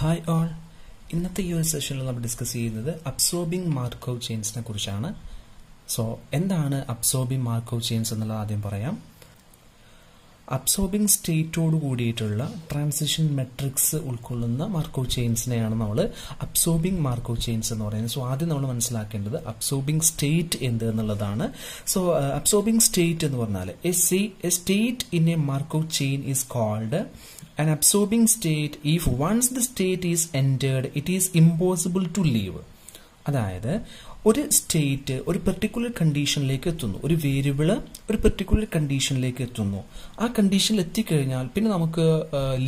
Hi all, ഇന്നത്തെ ഈ ഒരു സെഷനിൽ നമ്മൾ ഡിസ്കസ് ചെയ്യുന്നത് അബ്സോർബിംഗ് മാർക്കോവ് ചെയിൻസിനെ കുറിച്ചാണ്. സോ എന്താണ് അബ്സോർബിംഗ് മാർക്കോവ് ചെയിൻസ് എന്നുള്ളത് ആദ്യം പറയാം. അബ്സോർബിംഗ് സ്റ്റേറ്റോട് കൂടിയിട്ടുള്ള ട്രാൻസിഷൻ മെട്രിക്സ് ഉൾക്കൊള്ളുന്ന മാർക്കോവ് ചെയിൻസിനെയാണ് നമ്മൾ അബ്സോർബിംഗ് മാർക്കോവ് ചെയിൻസ് എന്ന് പറയുന്നത്. സോ ആദ്യം നമ്മൾ മനസ്സിലാക്കേണ്ടത് അബ്സോർബിംഗ് സ്റ്റേറ്റ് എന്ത് എന്നുള്ളതാണ്. സോ അബ്സോർബിംഗ് സ്റ്റേറ്റ് എന്ന് പറഞ്ഞാൽ a state in a Markov chain is called an absorbing state if once the state is entered it is impossible to leave. അതായത് ഒരു സ്റ്റേറ്റ് ഒരു പെർട്ടിക്കുലർ കണ്ടീഷനിലേക്ക് എത്തുന്നു, ഒരു വേരിയബിള് ഒരു പെർട്ടിക്കുലർ കണ്ടീഷനിലേക്ക് എത്തുന്നു. ആ കണ്ടീഷനിൽ എത്തിക്കഴിഞ്ഞാൽ പിന്നെ നമുക്ക്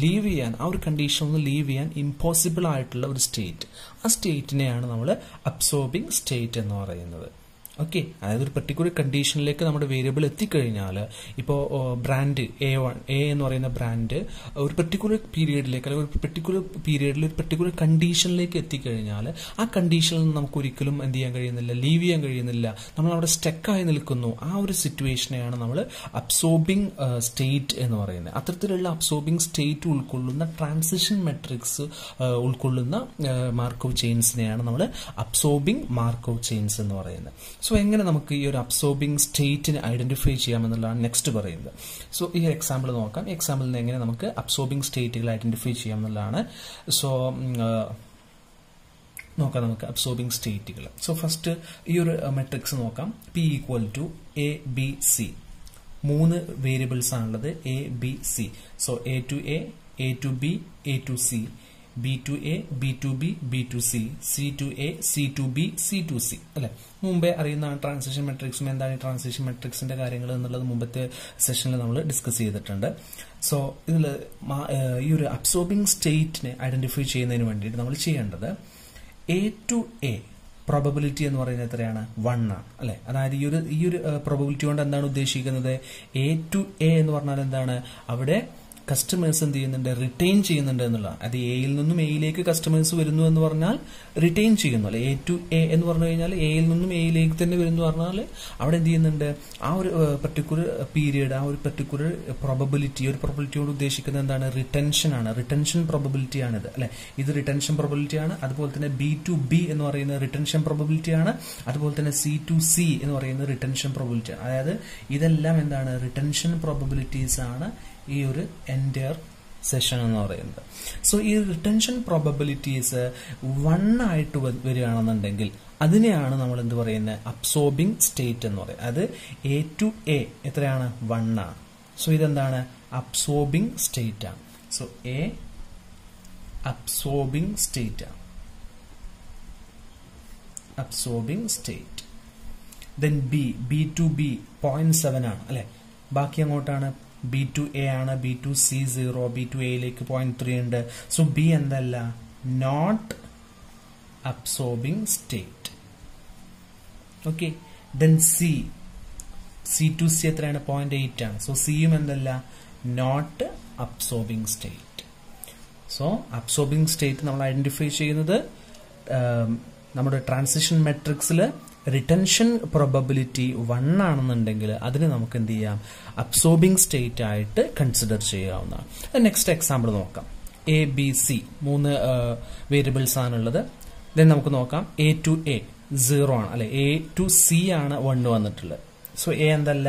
ലീവ് ചെയ്യാൻ, ആ ഒരു കണ്ടീഷൻ ഒന്ന് ലീവ് ചെയ്യാൻ ഇമ്പോസിബിൾ ആയിട്ടുള്ള ഒരു സ്റ്റേറ്റ്, ആ സ്റ്റേറ്റിനെയാണ് നമ്മൾ അബ്സോർബിംഗ് സ്റ്റേറ്റ് എന്ന് പറയുന്നത്. ഓക്കെ, അതായത് ഒരു പെർട്ടിക്കുലർ കണ്ടീഷനിലേക്ക് നമ്മുടെ വേരിയബിൾ എത്തിക്കഴിഞ്ഞാൽ, ഇപ്പോൾ ബ്രാൻഡ് എ എന്ന് പറയുന്ന ബ്രാൻഡ് ഒരു പെർട്ടിക്കുലർ പീരീഡിലേക്ക് അല്ലെങ്കിൽ ഒരു പെർട്ടിക്കുലർ പീരീഡിൽ ഒരു പെർട്ടിക്കുലർ കണ്ടീഷനിലേക്ക് എത്തിക്കഴിഞ്ഞാൽ ആ കണ്ടീഷനിൽ നിന്ന് നമുക്ക് ഒരിക്കലും എന്ത് ചെയ്യാൻ കഴിയുന്നില്ല, ലീവ് ചെയ്യാൻ കഴിയുന്നില്ല, നമ്മൾ അവിടെ സ്റ്റക്കായി നിൽക്കുന്നു. ആ ഒരു സിറ്റുവേഷനെയാണ് നമ്മൾ അബ്സോർബിംഗ് സ്റ്റേറ്റ് എന്ന് പറയുന്നത്. അത്തരത്തിലുള്ള അബ്സോർബിംഗ് സ്റ്റേറ്റ് ഉൾക്കൊള്ളുന്ന ട്രാൻസിഷൻ മെട്രിക്സ് ഉൾക്കൊള്ളുന്ന മാർക്കോവ് ചെയിൻസിനെയാണ് നമ്മൾ അബ്സോർബിംഗ് മാർക്കോവ് ചെയിൻസ് എന്ന് പറയുന്നത്. സോ എങ്ങനെ നമുക്ക് ഈ ഒരു അബ്സോർബിംഗ് സ്റ്റേറ്റിനെ ഐഡന്റിഫൈ ചെയ്യാമെന്നുള്ളതാണ് നെക്സ്റ്റ് പറയുന്നത്. സോ ഈ എക്സാമ്പിൾ നോക്കാം. എക്സാമ്പിളിൽ നിന്ന് എങ്ങനെ നമുക്ക് അബ്സോർബിംഗ് സ്റ്റേറ്റുകൾ ഐഡന്റിഫൈ ചെയ്യാമെന്നുള്ളതാണ്. സോ നോക്കാം നമുക്ക് അബ്സോർബിംഗ് സ്റ്റേറ്റുകൾ. സോ ഫസ്റ്റ് ഈ ഒരു മെട്രിക്സ് നോക്കാം. P = A B C. 3 variables ആണുള്ളത്, A B C. So A to A, A to B, A to C, B to A, B to B, B to C, C to A, C to B, C to C. അല്ലെ, മുമ്പേ അറിയുന്നതാണ് transition മെട്രിക്സും എന്താണ് ഈ transition മെട്രിക്സിന്റെ കാര്യങ്ങൾ എന്നുള്ളത് മുമ്പത്തെ സെഷനിൽ നമ്മൾ ഡിസ്കസ് ചെയ്തിട്ടുണ്ട്. സോ ഇതിൽ ഈ ഒരു അബ്സോർബിംഗ് സ്റ്റേറ്റിനെ ഐഡന്റിഫൈ ചെയ്യുന്നതിന് വേണ്ടിയിട്ട് നമ്മൾ ചെയ്യേണ്ടത് A to A പ്രോബബിലിറ്റി എന്ന് പറയുന്നത് എത്രയാണ്? 1 ആണ്. അല്ലെ, അതായത് ഈ ഒരു പ്രോബബിലിറ്റി കൊണ്ട് എന്താണ് ഉദ്ദേശിക്കുന്നത്? A to A എന്ന് പറഞ്ഞാൽ എന്താണ്? അവിടെ കസ്റ്റമേഴ്സ് എന്ത് ചെയ്യുന്നുണ്ട്? റിട്ടൈൻ ചെയ്യുന്നുണ്ട് എന്നുള്ളതാണ്. അത് എയിൽ നിന്നും എയിലേക്ക് കസ്റ്റമേഴ്സ് വരുന്നു എന്ന് പറഞ്ഞാൽ റിട്ടൈൻ ചെയ്യുന്നു. അല്ലെ, A to A എന്ന് പറഞ്ഞു കഴിഞ്ഞാൽ എയിൽ നിന്നും എയിലേക്ക് തന്നെ വരുന്നു പറഞ്ഞാൽ അവിടെ എന്ത് ചെയ്യുന്നുണ്ട്? ആ ഒരു പെർട്ടിക്കുലർ പീരീഡ്, ആ ഒരു പെർട്ടിക്കുലർ പ്രോബബിലിറ്റി, ഒരു പ്രോബബിലിറ്റിയോട് ഉദ്ദേശിക്കുന്നത് എന്താണ്? റിട്ടൻഷൻ ആണ്. റിട്ടൻഷൻ പ്രോബബിലിറ്റി ആണിത്. അല്ലെ, ഇത് റിട്ടൻഷൻ പ്രോബബിലിറ്റി ആണ്. അതുപോലെ തന്നെ B to B എന്ന് പറയുന്നത് റിട്ടൻഷൻ പ്രോബബിലിറ്റി ആണ്. അതുപോലെ തന്നെ C to C എന്ന് പറയുന്നത് റിട്ടൻഷൻ പ്രോബബിലിറ്റി ആണ്. അതായത് ഇതെല്ലാം എന്താണ്? റിട്ടൻഷൻ പ്രോബബിലിറ്റീസ് ആണ് ഈ ഒരു എൻറ്റയർ സെഷൻ എന്ന് പറയുന്നത്. സോ ഈ റിട്ടൻഷൻ പ്രോബബിലിറ്റീസ് 1 ആയിട്ട് വരികയാണെന്നുണ്ടെങ്കിൽ അതിനെയാണ് നമ്മൾ എന്ത് പറയുന്നത്? അബ്സോർബിംഗ് സ്റ്റേറ്റ് എന്ന് പറയുന്നത്. അത് A to A എത്രയാണ്? 1 ആണ്. സോ ഇതെന്താണ്? അബ്സോർബിംഗ് സ്റ്റേറ്റ് ആണ്. സോ A അബ്സോർബിംഗ് സ്റ്റേറ്റ് ആണ്, absorbing state. Then B to B 0.7 ആണ്. അല്ലെ, ബാക്കി അങ്ങോട്ടാണ് B to A ആണ്, B to C 0, B to A ലേക്ക് 0.3 ഉണ്ട്. സോ B എന്തല്ല? Not absorbing state. Okay, then C to C എത്രയാണ്? 0.8 ആണ്. സോ സിയും എന്തല്ല? Not absorbing state. So absorbing state നമ്മൾ ഐഡന്റിഫൈ ചെയ്യുന്നത് നമ്മുടെ ട്രാൻസിഷൻ മെട്രിക്സിൽ റിട്ടൻഷൻ പ്രോബബിലിറ്റി 1 ആണെന്നുണ്ടെങ്കിൽ അതിന് നമുക്ക് എന്ത് ചെയ്യാം? അബ്സോർബിംഗ് സ്റ്റേറ്റ് ആയിട്ട് കൺസിഡർ ചെയ്യാവുന്നതാണ്. നെക്സ്റ്റ് എക്സാമ്പിൾ നോക്കാം. A B C 3 വേരിയബിൾസ് ആണുള്ളത്. ദെൻ നമുക്ക് നോക്കാം. A to A 0 ആണ്. അല്ലെ, A to C ആണ് 1 വന്നിട്ടുള്ളത്. സോ A എന്തല്ല?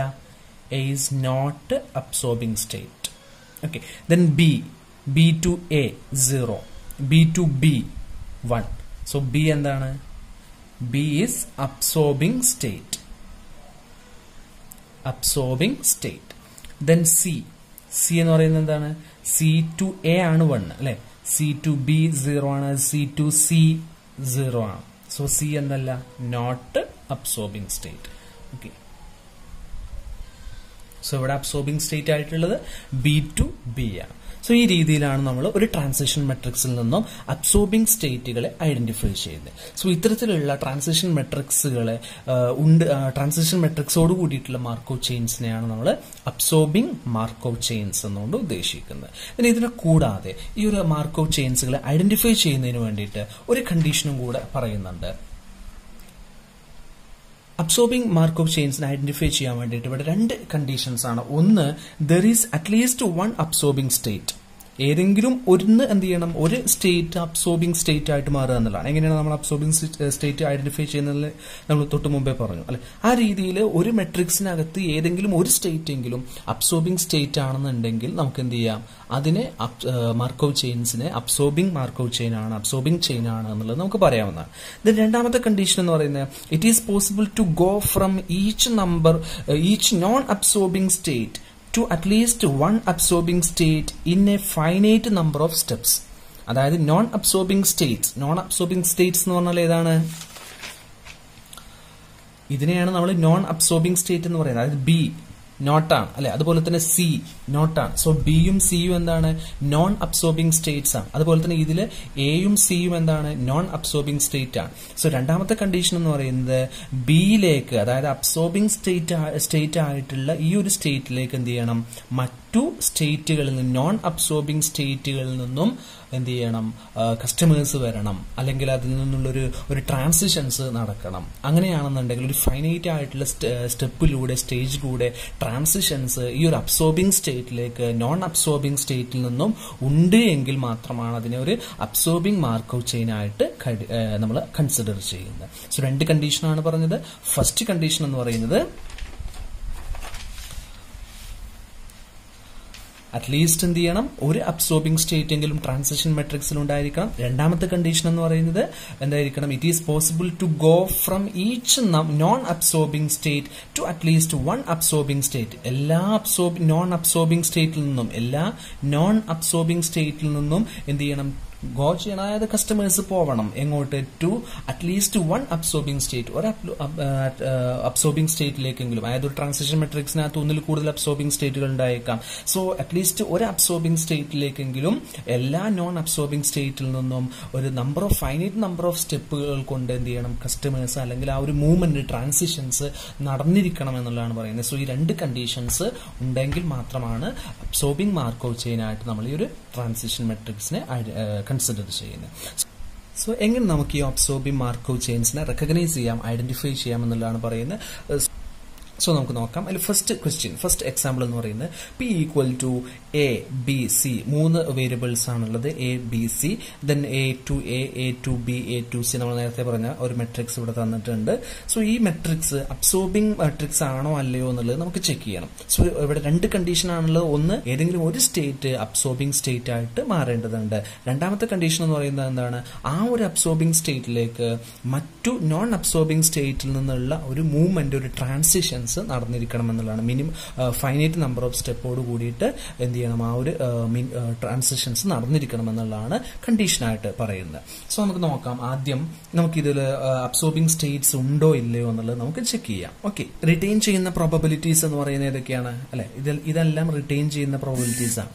A is not absorbing state. Okay, then B to A 0, B to B 1. So B എന്താണ്? B is absorbing state. Absorbing state. Then C എന്ന് പറയുന്നത് എന്താണ്? C to A ആണ് 1. അല്ലെ, C to B 0 ആണ്, C to C 0 ആണ്. So C എന്തല്ല? Not absorbing state. Okay, so ഇവിടെ അബ്സോർബിംഗ് സ്റ്റേറ്റ് ആയിട്ടുള്ളത് B to B ആണ്. സോ ഈ രീതിയിലാണ് നമ്മൾ ഒരു ട്രാൻസിഷൻ മെട്രിക്സിൽ നിന്നും അബ്സോർബിംഗ് സ്റ്റേറ്റുകളെ ഐഡന്റിഫൈ ചെയ്യുന്നത്. സോ ഇത്തരത്തിലുള്ള ട്രാൻസിഷൻ മെട്രിക്സുകളെ ട്രാൻസിഷൻ മെട്രിക്സോട് കൂടിയിട്ടുള്ള മാർക്കോവ് ചെയിൻസിനെയാണ് നമ്മൾ അബ്സോർബിംഗ് മാർക്കോവ് ചെയിൻസ് എന്നുകൊണ്ട് ഉദ്ദേശിക്കുന്നത്. പിന്നെ ഇതിനെ കൂടാതെ ഈ ഒരു മാർക്കോവ് ചെയിൻസുകളെ ഐഡന്റിഫൈ ചെയ്യുന്നതിന് വേണ്ടിയിട്ട് ഒരു കണ്ടീഷനും കൂടെ പറയുന്നുണ്ട്. അബ്സോർബിംഗ് മാർക്കോവ് ചെയിൻസിനെ ഐഡന്റിഫൈ ചെയ്യാൻ വേണ്ടിയിട്ട് ഇവിടെ 2 കണ്ടീഷൻസ് ആണ്. ഒന്ന്, there is at least 1 absorbing state. ഏതെങ്കിലും ഒന്ന് എന്ത് ചെയ്യണം, ഒരു സ്റ്റേറ്റ് അബ്സോർബിംഗ് സ്റ്റേറ്റ് ആയിട്ട് മാറുക എന്നുള്ളതാണ്. എങ്ങനെയാണ് നമ്മൾ അബ്സോർബിംഗ് സ്റ്റേറ്റ് ഐഡന്റിഫൈ ചെയ്യുന്നത് നമ്മൾ തൊട്ട് മുമ്പേ പറഞ്ഞു അല്ലെ. ആ രീതിയിൽ ഒരു മെട്രിക്സിനകത്ത് ഏതെങ്കിലും ഒരു സ്റ്റേറ്റ് എങ്കിലും അബ്സോർബിംഗ് സ്റ്റേറ്റ് ആണെന്നുണ്ടെങ്കിൽ നമുക്ക് എന്ത് ചെയ്യാം, അതിനെ മാർക്കോവ് ചെയിൻസിനെ അബ്സോർബിംഗ് മാർക്കോവ് ചെയിൻ ആണ്, അബ്സോർബിംഗ് ചെയിൻ ആണ് എന്നുള്ളത് നമുക്ക് പറയാവുന്നതാണ്. ദെൻ രണ്ടാമത്തെ കണ്ടീഷൻ എന്ന് പറയുന്നത് it is possible to go from each non absorbing state to at least one absorbing state in a finite number of steps. അതായത് നോൺ അബ്സോർബിംഗ് സ്റ്റേറ്റ്സ് എന്ന് പറഞ്ഞാൽ ഏതാണ്, ഇതിനെയാണ് നമ്മൾ നോൺ അബ്സോർബിംഗ് സ്റ്റേറ്റ് എന്ന് പറയുന്നത്. അതായത് ബി നോട്ടാണ് അല്ലെ, അതുപോലെ തന്നെ സി നോട്ടാണ്. സോ ബിയും സിയും എന്താണ്, നോൺ അബ്സോർബിംഗ് സ്റ്റേറ്റ്സ് ആണ്. അതുപോലെ തന്നെ ഇതിൽ എയും സിയും എന്താണ്, നോൺ അബ്സോർബിംഗ് സ്റ്റേറ്റ് ആണ്. സോ രണ്ടാമത്തെ കണ്ടീഷൻ എന്ന് പറയുന്നത് ബിയിലേക്ക്, അതായത് അബ്സോർബിംഗ് സ്റ്റേറ്റ് ആയിട്ടുള്ള ഈ ഒരു സ്റ്റേറ്റിലേക്ക് എന്ത് ചെയ്യണം, മറ്റു സ്റ്റേറ്റുകളിൽ നിന്നും, നോൺ അബ്സോർബിംഗ് സ്റ്റേറ്റുകളിൽ നിന്നും എന്ത് ചെയ്യണം, കസ്റ്റമേഴ്സ് വരണം, അല്ലെങ്കിൽ അതിൽ നിന്നുള്ളൊരു ട്രാൻസിഷൻസ് നടക്കണം. അങ്ങനെയാണെന്നുണ്ടെങ്കിൽ ഒരു ഫൈനൈറ്റ് ആയിട്ടുള്ള സ്റ്റേജിലൂടെ ട്രാൻസിഷൻസ് ഈ ഒരു അബ്സോർബിംഗ് സ്റ്റേറ്റിലേക്ക് നോൺ അബ്സോർബിംഗ് സ്റ്റേറ്റിൽ നിന്നും ഉണ്ട് എങ്കിൽ മാത്രമാണ് അതിനെ ഒരു അബ്സോർബിംഗ് മാർക്കോവ് ചെയിൻ ആയിട്ട് നമ്മൾ കൺസിഡർ ചെയ്യുന്നത്. സോ രണ്ട് കണ്ടീഷനാണ് പറഞ്ഞത്. ഫസ്റ്റ് കണ്ടീഷൻ എന്ന് പറയുന്നത് അറ്റ്ലീസ്റ്റ് എന്ത് ചെയ്യണം, ഒരു അബ്സോർബിംഗ് സ്റ്റേറ്റ് എങ്കിലും ട്രാൻസിഷൻ മെട്രിക്സിൽ ഉണ്ടായിരിക്കണം. രണ്ടാമത്തെ കണ്ടീഷൻ എന്ന് പറയുന്നത് എന്തായിരിക്കണം, it is possible to go from each non absorbing state to at least one absorbing state. എല്ലാ നോൺ അബ്സോർബിംഗ് സ്റ്റേറ്റിൽ നിന്നും എന്ത് ചെയ്യണം, ഗോ ചെയ്യണം, അതായത് കസ്റ്റമേഴ്സ് പോവണം എങ്ങോട്ട്, to at least one absorbing state, ഒരു അബ്സോർബിംഗ് സ്റ്റേറ്റിലേക്കെങ്കിലും. അതായത് ഒരു ട്രാൻസിഷൻ മെട്രിക്സിനകത്ത് ഒന്നിൽ കൂടുതൽ അബ്സോർബിംഗ് സ്റ്റേറ്റുകൾ ഉണ്ടായേക്കാം. സോ അറ്റ്ലീസ്റ്റ് ഒരു അബ്സോർബിംഗ് സ്റ്റേറ്റിലേക്കെങ്കിലും എല്ലാ നോൺ അബ്സോർബിംഗ് സ്റ്റേറ്റിൽ നിന്നും ഒരു ഫൈനൈറ്റ് നമ്പർ ഓഫ് സ്റ്റെപ്പുകൾ കൊണ്ട് എന്ത് ചെയ്യണം, കസ്റ്റമേഴ്സ് അല്ലെങ്കിൽ ആ ഒരു മൂവ്മെന്റ് ട്രാൻസിഷൻസ് നടന്നിരിക്കണം എന്നുള്ളതാണ് പറയുന്നത്. സോ ഈ രണ്ട് കണ്ടീഷൻസ് ഉണ്ടെങ്കിൽ മാത്രമാണ് അബ്സോർബിംഗ് മാർക്കോവ് ചെയിൻ ആയിട്ട് നമ്മൾ ഈ ഒരു ട്രാൻസിഷൻ മെട്രിക്സിനെ കൺസിഡർ ചെയ്യുന്നത്. സോ എങ്ങനെ നമുക്ക് ഈ അബ്സോർബിംഗ് മാർക്കോവ് ചെയിൻസിനെ റെക്കഗ്നൈസ് ചെയ്യാം, ഐഡന്റിഫൈ ചെയ്യാം എന്നുള്ളതാണ് പറയുന്നത്. സോ നമുക്ക് നോക്കാം. അതിൽ ഫസ്റ്റ് എക്സാമ്പിൾ എന്ന് പറയുന്നത് P equal to A B C, 3 variables ആണുള്ളത്, A B C. Then A to B A to C നമ്മൾ നേരത്തെ പറഞ്ഞ ഒരു മെട്രിക്സ് ഇവിടെ തന്നിട്ടുണ്ട്. സോ ഈ മെട്രിക്സ് അബ്സോർബിംഗ് മെട്രിക്സ് ആണോ അല്ലയോ എന്നുള്ളത് നമുക്ക് ചെക്ക് ചെയ്യണം. സോ ഇവിടെ രണ്ട് കണ്ടീഷൻ ആണുള്ളത്. ഒന്ന്, ഏതെങ്കിലും ഒരു സ്റ്റേറ്റ് അബ്സോർബിംഗ് സ്റ്റേറ്റ് ആയിട്ട് മാറേണ്ടതുണ്ട്. രണ്ടാമത്തെ കണ്ടീഷൻ എന്ന് പറയുന്നത് എന്താണ്, ആ ഒരു അബ്സോർബിംഗ് സ്റ്റേറ്റിലേക്ക് മറ്റു നോൺ അബ്സോർബിംഗ് സ്റ്റേറ്റിൽ നിന്നുള്ള ഒരു മൂവ്മെന്റ്, ഒരു ട്രാൻസിഷൻ നടന്നിരിക്കണം എന്നുള്ളതാണ്. ഫൈനൈറ്റ് നമ്പർ ഓഫ് സ്റ്റെപ്പോട് കൂടിയിട്ട് എന്ത് ചെയ്യണം, ആ ഒരു ട്രാൻസിഷൻസ് നടന്നിരിക്കണം എന്നുള്ളതാണ് കണ്ടീഷനായിട്ട് പറയുന്നത്. സോ നമുക്ക് നോക്കാം. ആദ്യം നമുക്ക് ഇതിൽ അബ്സോർബിംഗ് സ്റ്റേറ്റ്സ് ഉണ്ടോ ഇല്ലയോ എന്നുള്ളത് നമുക്ക് ചെക്ക് ചെയ്യാം. ഓക്കെ, റിട്ടൈൻ ചെയ്യുന്ന പ്രോബബിലിറ്റീസ് എന്ന് പറയുന്നത് ഏതൊക്കെയാണ് അല്ലെ, ഇതെല്ലാം റിട്ടൈൻ ചെയ്യുന്ന പ്രോബബിലിറ്റീസ് ആണ്.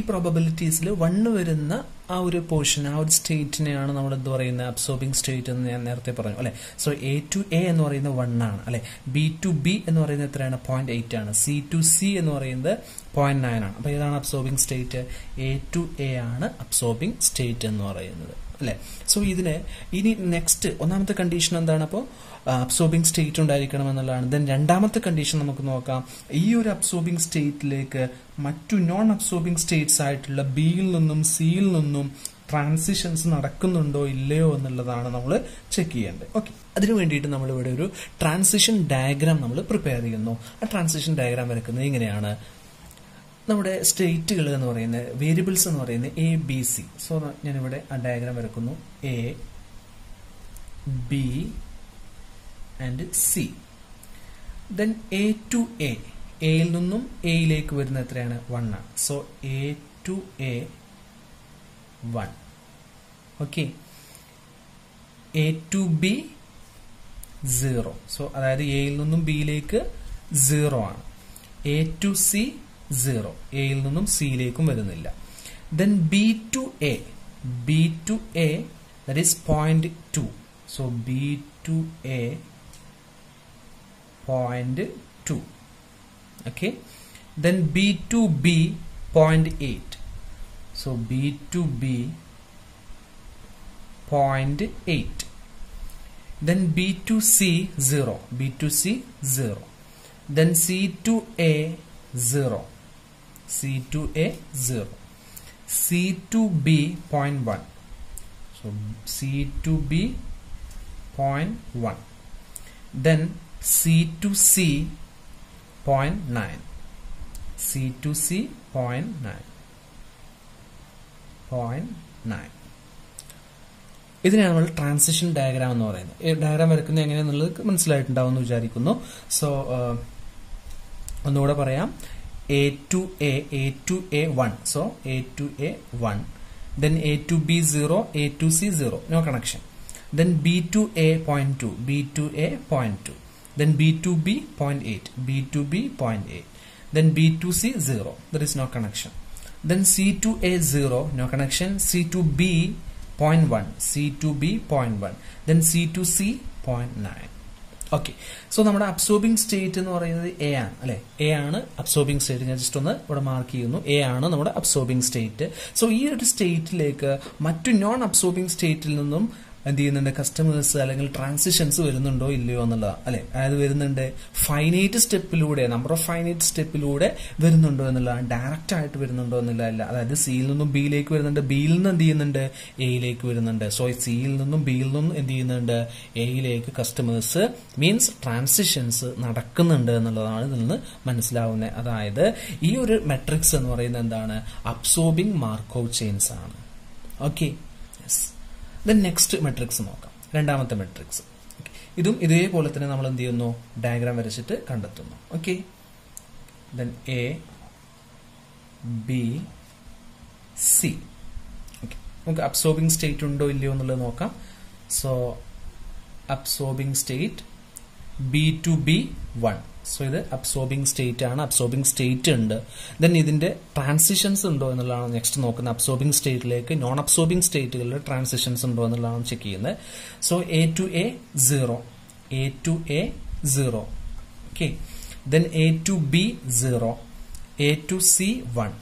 ഈ പ്രോബബിലിറ്റീസിൽ 1 വരുന്ന ആ ഒരു പോർഷൻ, ആ ഒരു സ്റ്റേറ്റിനെയാണ് നമ്മൾ എന്ത് പറയുന്നത്, അബ്സോർബിംഗ് സ്റ്റേറ്റ് എന്ന് ഞാൻ നേരത്തെ പറഞ്ഞു അല്ലെ. സോ A to A എന്ന് പറയുന്നത് 1 ആണ് അല്ലെ. B to B എന്ന് പറയുന്നത് എത്രയാണ്, 0.8 ആണ്. C to C എന്ന് പറയുന്നത് 0.9 ആണ്. അപ്പൊ ഏതാണ് absorbing state, A to A ആണ് അബ്സോർബിംഗ് സ്റ്റേറ്റ് എന്ന് പറയുന്നത് അല്ലെ. സോ ഇതിന് ഇനി നെക്സ്റ്റ് ഒന്നാമത്തെ കണ്ടീഷൻ എന്താണ്, അപ്പോൾ അബ്സോർബിംഗ് സ്റ്റേറ്റ് ഉണ്ടായിരിക്കണം എന്നുള്ളതാണ്. ദെൻ രണ്ടാമത്തെ കണ്ടീഷൻ നമുക്ക് നോക്കാം. ഈ ഒരു അബ്സോർബിംഗ് സ്റ്റേറ്റിലേക്ക് മറ്റു നോൺ അബ്സോർബിംഗ് സ്റ്റേറ്റ്സ് ആയിട്ടുള്ള ബിയിൽ നിന്നും സിയിൽ നിന്നും ട്രാൻസിഷൻസ് നടക്കുന്നുണ്ടോ ഇല്ലയോ എന്നുള്ളതാണ് നമ്മൾ ചെക്ക് ചെയ്യേണ്ടത്. ഓക്കെ, അതിനു വേണ്ടിയിട്ട് നമ്മൾ ഇവിടെ ഒരു ട്രാൻസിഷൻ ഡയഗ്രാം നമ്മൾ പ്രിപ്പയർ ചെയ്യുന്നു. ആ ട്രാൻസിഷൻ ഡയഗ്രാം വരയ്ക്കുന്നത് ഇങ്ങനെയാണ്. നമ്മുടെ സ്റ്റേറ്റുകൾ എന്ന് പറയുന്നത്, വേരിയബിൾസ് എന്ന് പറയുന്നത് A B C. സോ ഞാനിവിടെ ആ diagram വരക്കുന്നു. A B and C. Then A to A, എയിൽ നിന്നും എയിലേക്ക് വരുന്ന എത്രയാണ്, 1 ആണ്. So A to A 1. Okay, A to B 0. So അതായത് എയിൽ നിന്നും ബിയിലേക്ക് 0 ആണ്. A to C 0, എയിൽ നിന്നും സിയിലേക്കും വരുന്നില്ല. Then B to A that is 0.2. So B to A 0.2. Okay, then B to B 0.8. So B to B 0.8. Then B to C 0. B to C 0. Then C to A 0. C to A 0. C to B 0.1. So C to B 0.1. Then C to C 0.9. C to C 0.9. ഇതിനെയാണ് നമ്മൾ transition diagram എന്ന് പറയുന്നത്. ഈ diagram വരയ്ക്കുന്നത് എങ്ങനെയാണെന്നുള്ളത് മനസ്സിലായിട്ടുണ്ടാവും എന്ന് വിചാരിക്കുന്നു. സോ ഒന്നുകൂടെ പറയാം. A to A 1. So A to A 1. Then A to B 0, A to C 0. No connection. Then B to A 0.2, B to A 0.2. Then B to B 0.8, B to B 0.8. Then B to C 0. There is no connection. Then C to A 0, no connection. C to B 0.1, C to B 0.1. Then C to C 0.9. Okay. So നമ്മുടെ absorbing state എന്ന് പറയുന്നത് A ആണ് അല്ലെ. A ആണ് absorbing state. ഞാൻ just ഒന്ന് ഇവിടെ mark ചെയ്യുന്നു. എ ആണ് നമ്മുടെ അബ്സോർബിംഗ് സ്റ്റേറ്റ്. സോ ഈ ഒരു സ്റ്റേറ്റിലേക്ക് മറ്റു നോൺ അബ്സോർബിംഗ് സ്റ്റേറ്റിൽ നിന്നും എന്ത് ചെയ്യുന്നുണ്ട്, കസ്റ്റമേഴ്സ് അല്ലെങ്കിൽ ട്രാൻസിഷൻസ് വരുന്നുണ്ടോ ഇല്ലയോ എന്നുള്ളതാണ് അല്ലെ. അതായത് വരുന്നുണ്ട് ഫൈനൈറ്റ് സ്റ്റെപ്പിലൂടെ, നമ്പർ ഓഫ് ഫൈനൈറ്റ് സ്റ്റെപ്പിലൂടെ വരുന്നുണ്ടോ എന്നുള്ളതാണ്. ഡയറക്റ്റ് ആയിട്ട് വരുന്നുണ്ടോ എന്നുള്ളതല്ല. അതായത് സിയിൽ നിന്നും ബിയിലേക്ക് വരുന്നുണ്ട്, ബിയിൽ നിന്ന് എന്ത് ചെയ്യുന്നുണ്ട്, എയിലേക്ക് വരുന്നുണ്ട്. സോ സിയിൽ നിന്നും ബിയിൽ നിന്നും എന്ത് ചെയ്യുന്നുണ്ട്, എയിലേക്ക് കസ്റ്റമേഴ്സ് മീൻസ് ട്രാൻസിഷൻസ് നടക്കുന്നുണ്ട് എന്നുള്ളതാണ് ഇതിൽ നിന്ന് മനസ്സിലാവുന്നത്. അതായത് ഈ ഒരു മെട്രിക്സ് എന്ന് പറയുന്നത് എന്താണ്, അബ്സോർബിംഗ് മാർക്കോവ് ചെയിൻസ് ആണ്. ഓക്കെ. ദെൻ നെക്സ്റ്റ് മെട്രിക്സ് നോക്കാം. രണ്ടാമത്തെ മെട്രിക്സ്. ഇതും ഇതേപോലെ തന്നെ നമ്മൾ എന്ത് ചെയ്യുന്നു, ഡയഗ്രാം വരച്ചിട്ട് കണ്ടെത്തുന്നു. Okay. Then A B C. Okay. നമുക്ക് അബ്സോർബിംഗ് സ്റ്റേറ്റ് ഉണ്ടോ ഇല്ലയോ എന്നുള്ളത് നോക്കാം. So absorbing state B to B 1. So ഇത് അബ്സോർബിംഗ് സ്റ്റേറ്റ് ആണ്. അബ്സോർബിംഗ് സ്റ്റേറ്റ് ഉണ്ട്. ദെൻ ഇതിന്റെ ട്രാൻസിഷൻസ് ഉണ്ടോ എന്നുള്ളതാണ് നെക്സ്റ്റ് നോക്കുന്നത്. അബ്സോർബിംഗ് സ്റ്റേറ്റിലേക്ക് നോൺ അബ്സോർബിംഗ് സ്റ്റേറ്റുകളിൽ ട്രാൻസിഷൻസ് ഉണ്ടോ എന്നുള്ളതാണ് ചെക്ക് ചെയ്യുന്നത്. So A to A 0, A to A 0. Okay. Then A to B 0, A to C 1,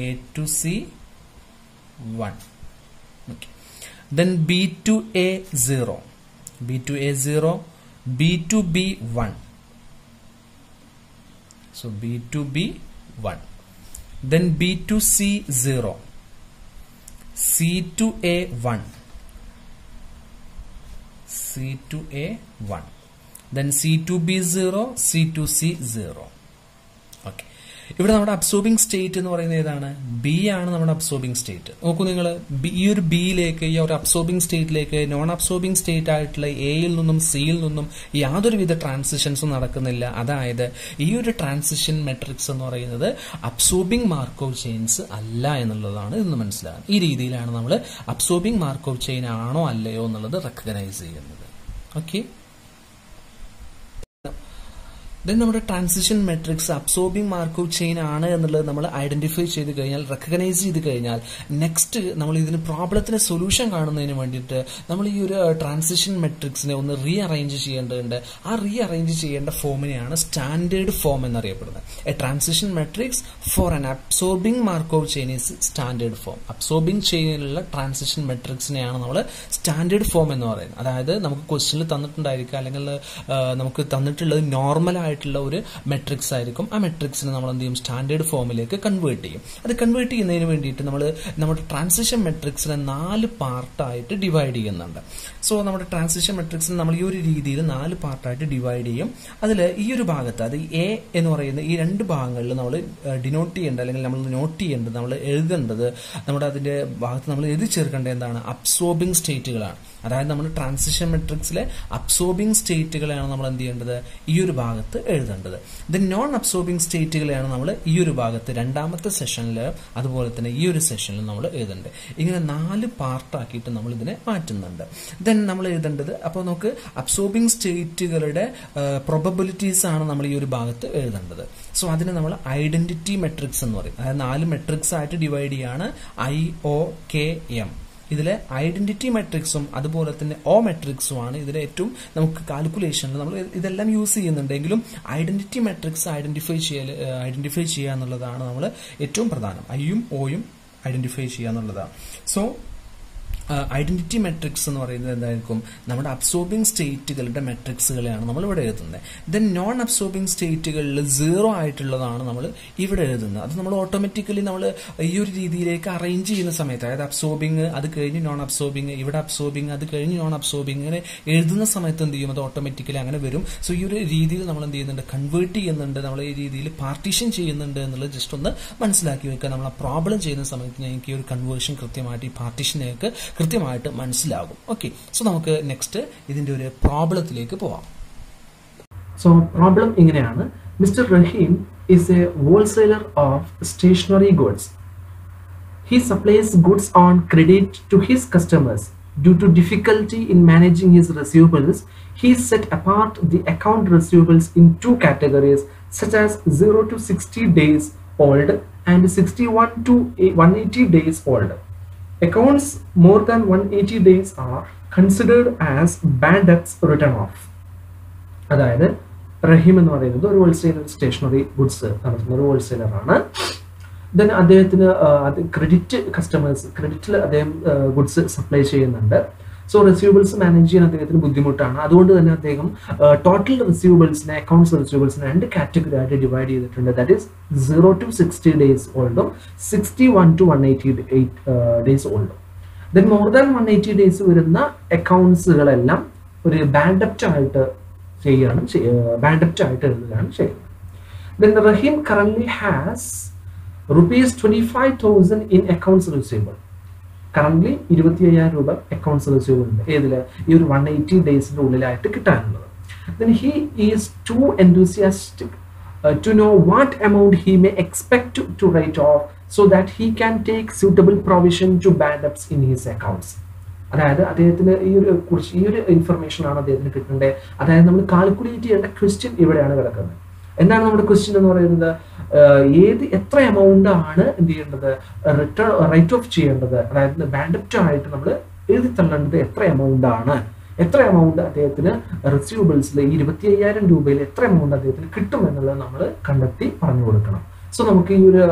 A to C 1. Okay. Then B to A 0, B to A 0, B to B 1. So B to B 1. Then B to C 0. C to A 1. C to A 1. Then C to B 0. C to C 0. Okay. ഇവിടെ നമ്മുടെ absorbing state എന്ന് പറയുന്നത് ഏതാണ്, B ആണ് നമ്മുടെ absorbing state. നോക്കൂ നിങ്ങൾ, ഈ ഒരു ബിയിലേക്ക്, ഈ ഒരു അബ്സോർബിംഗ് സ്റ്റേറ്റിലേക്ക് നോൺ അബ്സോർബിംഗ് സ്റ്റേറ്റ് ആയിട്ടുള്ള എയിൽ നിന്നും സിയിൽ നിന്നും യാതൊരുവിധ ട്രാൻസിഷൻസും നടക്കുന്നില്ല. അതായത് ഈ ഒരു ട്രാൻസിഷൻ മെട്രിക്സ് എന്ന് പറയുന്നത് അബ്സോർബിംഗ് മാർക്കോവ് ചെയിൻസ് അല്ല എന്നുള്ളതാണ് ഇന്ന് മനസ്സിലാകുന്നത്. ഈ രീതിയിലാണ് നമ്മൾ അബ്സോർബിംഗ് മാർക്കോവ് ചെയിൻ ആണോ അല്ലയോ എന്നുള്ളത് റെക്കഗ്നൈസ് ചെയ്യുന്നത്. ഓക്കെ. ദെൻ നമ്മുടെ transition matrix absorbing Markov chain ആണ് എന്നുള്ളത് നമ്മൾ ഐഡന്റിഫൈ ചെയ്ത് കഴിഞ്ഞാൽ, റെക്കഗ്നൈസ് ചെയ്ത് കഴിഞ്ഞാൽ, നെക്സ്റ്റ് നമ്മൾ ഇതിന് പ്രോബ്ലത്തിന് സൊല്യൂഷൻ കാണുന്നതിന് വേണ്ടിയിട്ട് നമ്മൾ ഈ ഒരു ട്രാൻസിഷൻ മെട്രിക്സിനെ ഒന്ന് റീ അറേഞ്ച് ചെയ്യേണ്ടതുണ്ട്. ആ റീ അറേഞ്ച് ചെയ്യേണ്ട ഫോമിനെയാണ് സ്റ്റാൻഡേർഡ് ഫോം എന്നറിയപ്പെടുന്നത്. A transition matrix for an absorbing Markov chain is standard form. Absorbing ചെയിനിലുള്ള ട്രാൻസിഷൻ മെട്രിക്സിനെയാണ് നമ്മൾ സ്റ്റാൻഡേർഡ് ഫോം എന്ന് പറയുന്നത്. അതായത് നമുക്ക് ക്വസ്റ്റ്യനിൽ തന്നിട്ടുണ്ടായിരിക്കുക, അല്ലെങ്കിൽ നമുക്ക് തന്നിട്ടുള്ളത് നോർമൽ ആയിട്ടുള്ള ഒരു മെട്രിക്സ് ആയിരിക്കും. ആ മെട്രിക്സിനെ നമ്മൾ എന്ത് ചെയ്യും, സ്റ്റാൻഡേർഡ് ഫോമിലേക്ക് കൺവേർട്ട് ചെയ്യും. അത് കൺവേർട്ട് ചെയ്യുന്നതിന് വേണ്ടിയിട്ട് നമ്മൾ നമ്മുടെ ട്രാൻസിഷൻ മെട്രിക്സിനെ 4 പാർട്ടായിട്ട് ഡിവൈഡ് ചെയ്യുന്നുണ്ട്. സോ നമ്മുടെ ട്രാൻസിഷൻ മെട്രിക്സിനെ നമ്മൾ ഈ ഒരു രീതിയിൽ 4 പാർട്ടായിട്ട് ഡിവൈഡ് ചെയ്യും. അതിൽ ഈ ഒരു ഭാഗത്ത്, അത് എ എന്ന് പറയുന്ന ഈ 2 ഭാഗങ്ങളിൽ നമ്മൾ ഡിനോട്ട് ചെയ്യേണ്ടത്, അല്ലെങ്കിൽ നമ്മൾ നോട്ട് ചെയ്യേണ്ടത്, നമ്മൾ എഴുതേണ്ടത്, നമ്മുടെ അതിന്റെ ഭാഗത്ത് നമ്മൾ എഴുതി ചേർക്കേണ്ടത് എന്താണ്, അബ്സോർബിംഗ് സ്റ്റേറ്റുകളാണ്. അതായത് നമ്മൾ ട്രാൻസിഷൻ മെട്രിക്സിലെ അബ്സോർബിംഗ് സ്റ്റേറ്റുകളെയാണ് നമ്മൾ എന്ത് ചെയ്യേണ്ടത്, ഈ ഒരു ഭാഗത്ത് എഴുതേണ്ടത്. ദെൻ നോൺ അബ്സോർബിംഗ് സ്റ്റേറ്റുകളെയാണ് നമ്മൾ ഈ ഒരു ഭാഗത്ത് രണ്ടാമത്തെ സെഷനിൽ, അതുപോലെ തന്നെ ഈ ഒരു സെഷനിൽ നമ്മൾ എഴുതേണ്ടത്. ഇങ്ങനെ 4 പാർട്ടാക്കിയിട്ട് നമ്മൾ ഇതിനെ മാറ്റുന്നുണ്ട്. ദെൻ നമ്മൾ എഴുതേണ്ടത്, അപ്പോൾ നമുക്ക് അബ്സോർബിംഗ് സ്റ്റേറ്റുകളുടെ പ്രോബബിലിറ്റീസ് ആണ് നമ്മൾ ഈ ഒരു ഭാഗത്ത് എഴുതേണ്ടത്. സോ അതിനെ നമ്മൾ ഐഡന്റിറ്റി മെട്രിക്സ് എന്ന് പറയും. അതായത് 4 മെട്രിക്സ് ആയിട്ട് ഡിവൈഡ് ചെയ്യാണ്, IOKM. ഇതിലെ ഐഡന്റിറ്റി മെട്രിക്സും അതുപോലെ തന്നെ ഒ മെട്രിക്സും ആണ് ഇതിലെ ഏറ്റവും നമുക്ക് കാൽക്കുലേഷനിൽ നമ്മൾ ഇതെല്ലാം യൂസ് ചെയ്യുന്നുണ്ടെങ്കിലും ഐഡന്റിറ്റി മെട്രിക്സ് ഐഡന്റിഫൈ ചെയ്യുക എന്നുള്ളതാണ് നമ്മൾ ഏറ്റവും പ്രധാനം. ഐയും ഒയും ഐഡന്റിഫൈ ചെയ്യുക എന്നുള്ളതാണ്. സോ ഐഡന്റിറ്റി മെട്രിക്സ് എന്ന് പറയുന്നത് എന്തായിരിക്കും? നമ്മുടെ അബ്സോർബിംഗ് സ്റ്റേറ്റുകളുടെ മെട്രിക്സുകളെയാണ് നമ്മൾ ഇവിടെ എഴുതുന്നത്. ദെൻ നോൺ അബ്സോർബിംഗ് സ്റ്റേറ്റുകളിൽ 0 ആയിട്ടുള്ളതാണ് നമ്മൾ ഇവിടെ എഴുതുന്നത്. അത് നമ്മൾ ഓട്ടോമാറ്റിക്കലി നമ്മൾ ഈ ഒരു രീതിയിലേക്ക് അറേഞ്ച് ചെയ്യുന്ന സമയത്ത്, അതായത് അബ്സോർബിംഗ് അത് കഴിഞ്ഞ് നോൺ അബ്സോർബിംഗ്, ഇവിടെ അബ്സോർബിംഗ് അത് കഴിഞ്ഞ് നോൺ അബ്സോർബിംഗ്, ഇങ്ങനെ എഴുതുന്ന സമയത്ത് എന്ത് ചെയ്യും? അത് ഓട്ടോമാറ്റിക്കലി അങ്ങനെ വരും. സോ ഈ ഒരു രീതിയിൽ നമ്മൾ എന്ത് ചെയ്യുന്നുണ്ട്? കൺവേർട്ട് ചെയ്യുന്നുണ്ട്, നമ്മൾ ഈ രീതിയിൽ പാർട്ടീഷൻ ചെയ്യുന്നുണ്ട് എന്നുള്ളത് ജസ്റ്റ് ഒന്ന് മനസ്സിലാക്കി വെക്കുക. നമ്മൾ ആ പ്രോബ്ലം ചെയ്യുന്ന സമയത്ത് ഞങ്ങൾക്ക് ഈ ഒരു കൺവേർഷൻ കൃത്യമായിട്ട്, ഈ പാർട്ടീഷനെയൊക്കെ കൃത്യമായിട്ട് മനസ്സിലാകും. ഓക്കെ, സോ നമുക്ക് നെക്സ്റ്റ് ഇതിന്റെ ഒരു പ്രോബ്ലത്തിലേക്ക് പോവാം. സോ പ്രോബ്ലം ഇങ്ങനെയാണ്. Mister Rahim is a wholesaler of stationery goods. He supplies goods on credit to his customers. Due to difficulty in managing his receivables, he set apart the account receivables in 2 categories, such as 0 to 60 days old and 61 to 180 days old. Accounts more than 180 days are considered as bad debts written off. അതായത് റഹീം എന്ന് പറയുന്നത് ഒരു wholesaler, stationery goods നടത്തുന്ന ഒരു wholesaler ആണ്. Then അദ്ദേഹത്തിന് credit customers, ക്രെഡിറ്റിൽ അദ്ദേഹം ഗുഡ്സ് സപ്ലൈ ചെയ്യുന്നുണ്ട്. സോ റിസീവബിൾസ് മാനേജ് ചെയ്യാൻ അദ്ദേഹത്തിന് ബുദ്ധിമുട്ടാണ്. അതുകൊണ്ട് തന്നെ അദ്ദേഹം ടോട്ടൽ റിസീവബിൾസിനെ, അക്കൗണ്ട്സ് റിസീവബിൾസിനെ 2 കാറ്റഗറി ആയിട്ട് ഡിവൈഡ് ചെയ്തിട്ടുണ്ട്. ദാറ്റ് ഈസ് 0 to 60 days ഓൾഡും 61 to 180 days ഓൾഡും. ദെൻ മോർ ദാൻ 180 ഡേയ്സ് വരുന്ന അക്കൗണ്ട്സുകളെല്ലാം ഒരു ബാഡ് ഡെപ്റ്റ് ആയിട്ട് എഴുതുകയാണ് ചെയ്യുന്നത്. Then Rahim currently has rupees 25,000 in accounts receivable. Currently 25,000 രൂപ accounts receivable ഉണ്ട്. ഏതില്? ഈ ഒരു 180 ഡേയ്സിന്റെ ഉള്ളിലായിട്ട് കിട്ടാനുള്ളത്. Then he is too enthusiastic to know what amount he may expect to write off so that he can take suitable provision to bad debts in his accounts. അതായത് അദ്ദേഹത്തിന് ഈ ഒരു information ആണ് അദ്ദേഹത്തിന് കിട്ടേണ്ടത്. അതായത് നമ്മൾ കാൽക്കുലേറ്റ് ചെയ്യേണ്ട ക്വസ്റ്റ്യൻ ഇവിടെയാണ് കിടക്കുന്നത്. എന്താണ് നമ്മുടെ ക്വസ്റ്റ്യൻ എന്ന് പറയുന്നത്? എത്ര എമൗണ്ട് ആണ് എന്ത് ചെയ്യേണ്ടത്? റൈറ്റ് ഓഫ് ചെയ്യേണ്ടത്, അതായത് ബാഡ് ഡെപ്റ്റ് ആയിട്ട് നമ്മൾ എഴുതി തള്ളേണ്ടത് എത്ര എമൗണ്ട് ആണ്, എത്ര എമൗണ്ട് അദ്ദേഹത്തിന് റിസീവബിൾസിൽ 25,000 രൂപയിൽ എത്ര എമൗണ്ട് അദ്ദേഹത്തിന് കിട്ടും എന്നുള്ളത് നമ്മൾ കണ്ടെത്തി പറഞ്ഞു കൊടുക്കണം. സോ നമുക്ക് ഈ ഒരു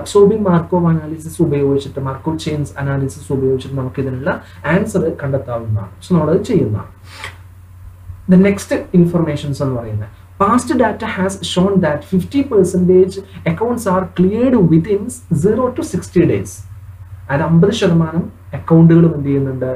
അബ്സോർബിംഗ് മാർക്കോവ് അനാലിസിസ് ഉപയോഗിച്ചിട്ട്, മാർക്കോവ് ചെയിൻസ് അനാലിസിസ് ഉപയോഗിച്ചിട്ട് നമുക്ക് ഇതിനുള്ള ആൻസർ കണ്ടെത്താവുന്നതാണ്. സോ നമ്മളത് ചെയ്യുന്നതാണ്. ദ നെക്സ്റ്റ് ഇൻഫർമേഷൻസ് എന്ന് പറയുന്നത്, past data has Sean that 50% accounts are cleared within 0 to 60 days. അതായത് 50% അക്കൗണ്ടുകളും എന്ത് ചെയ്യുന്നുണ്ട്?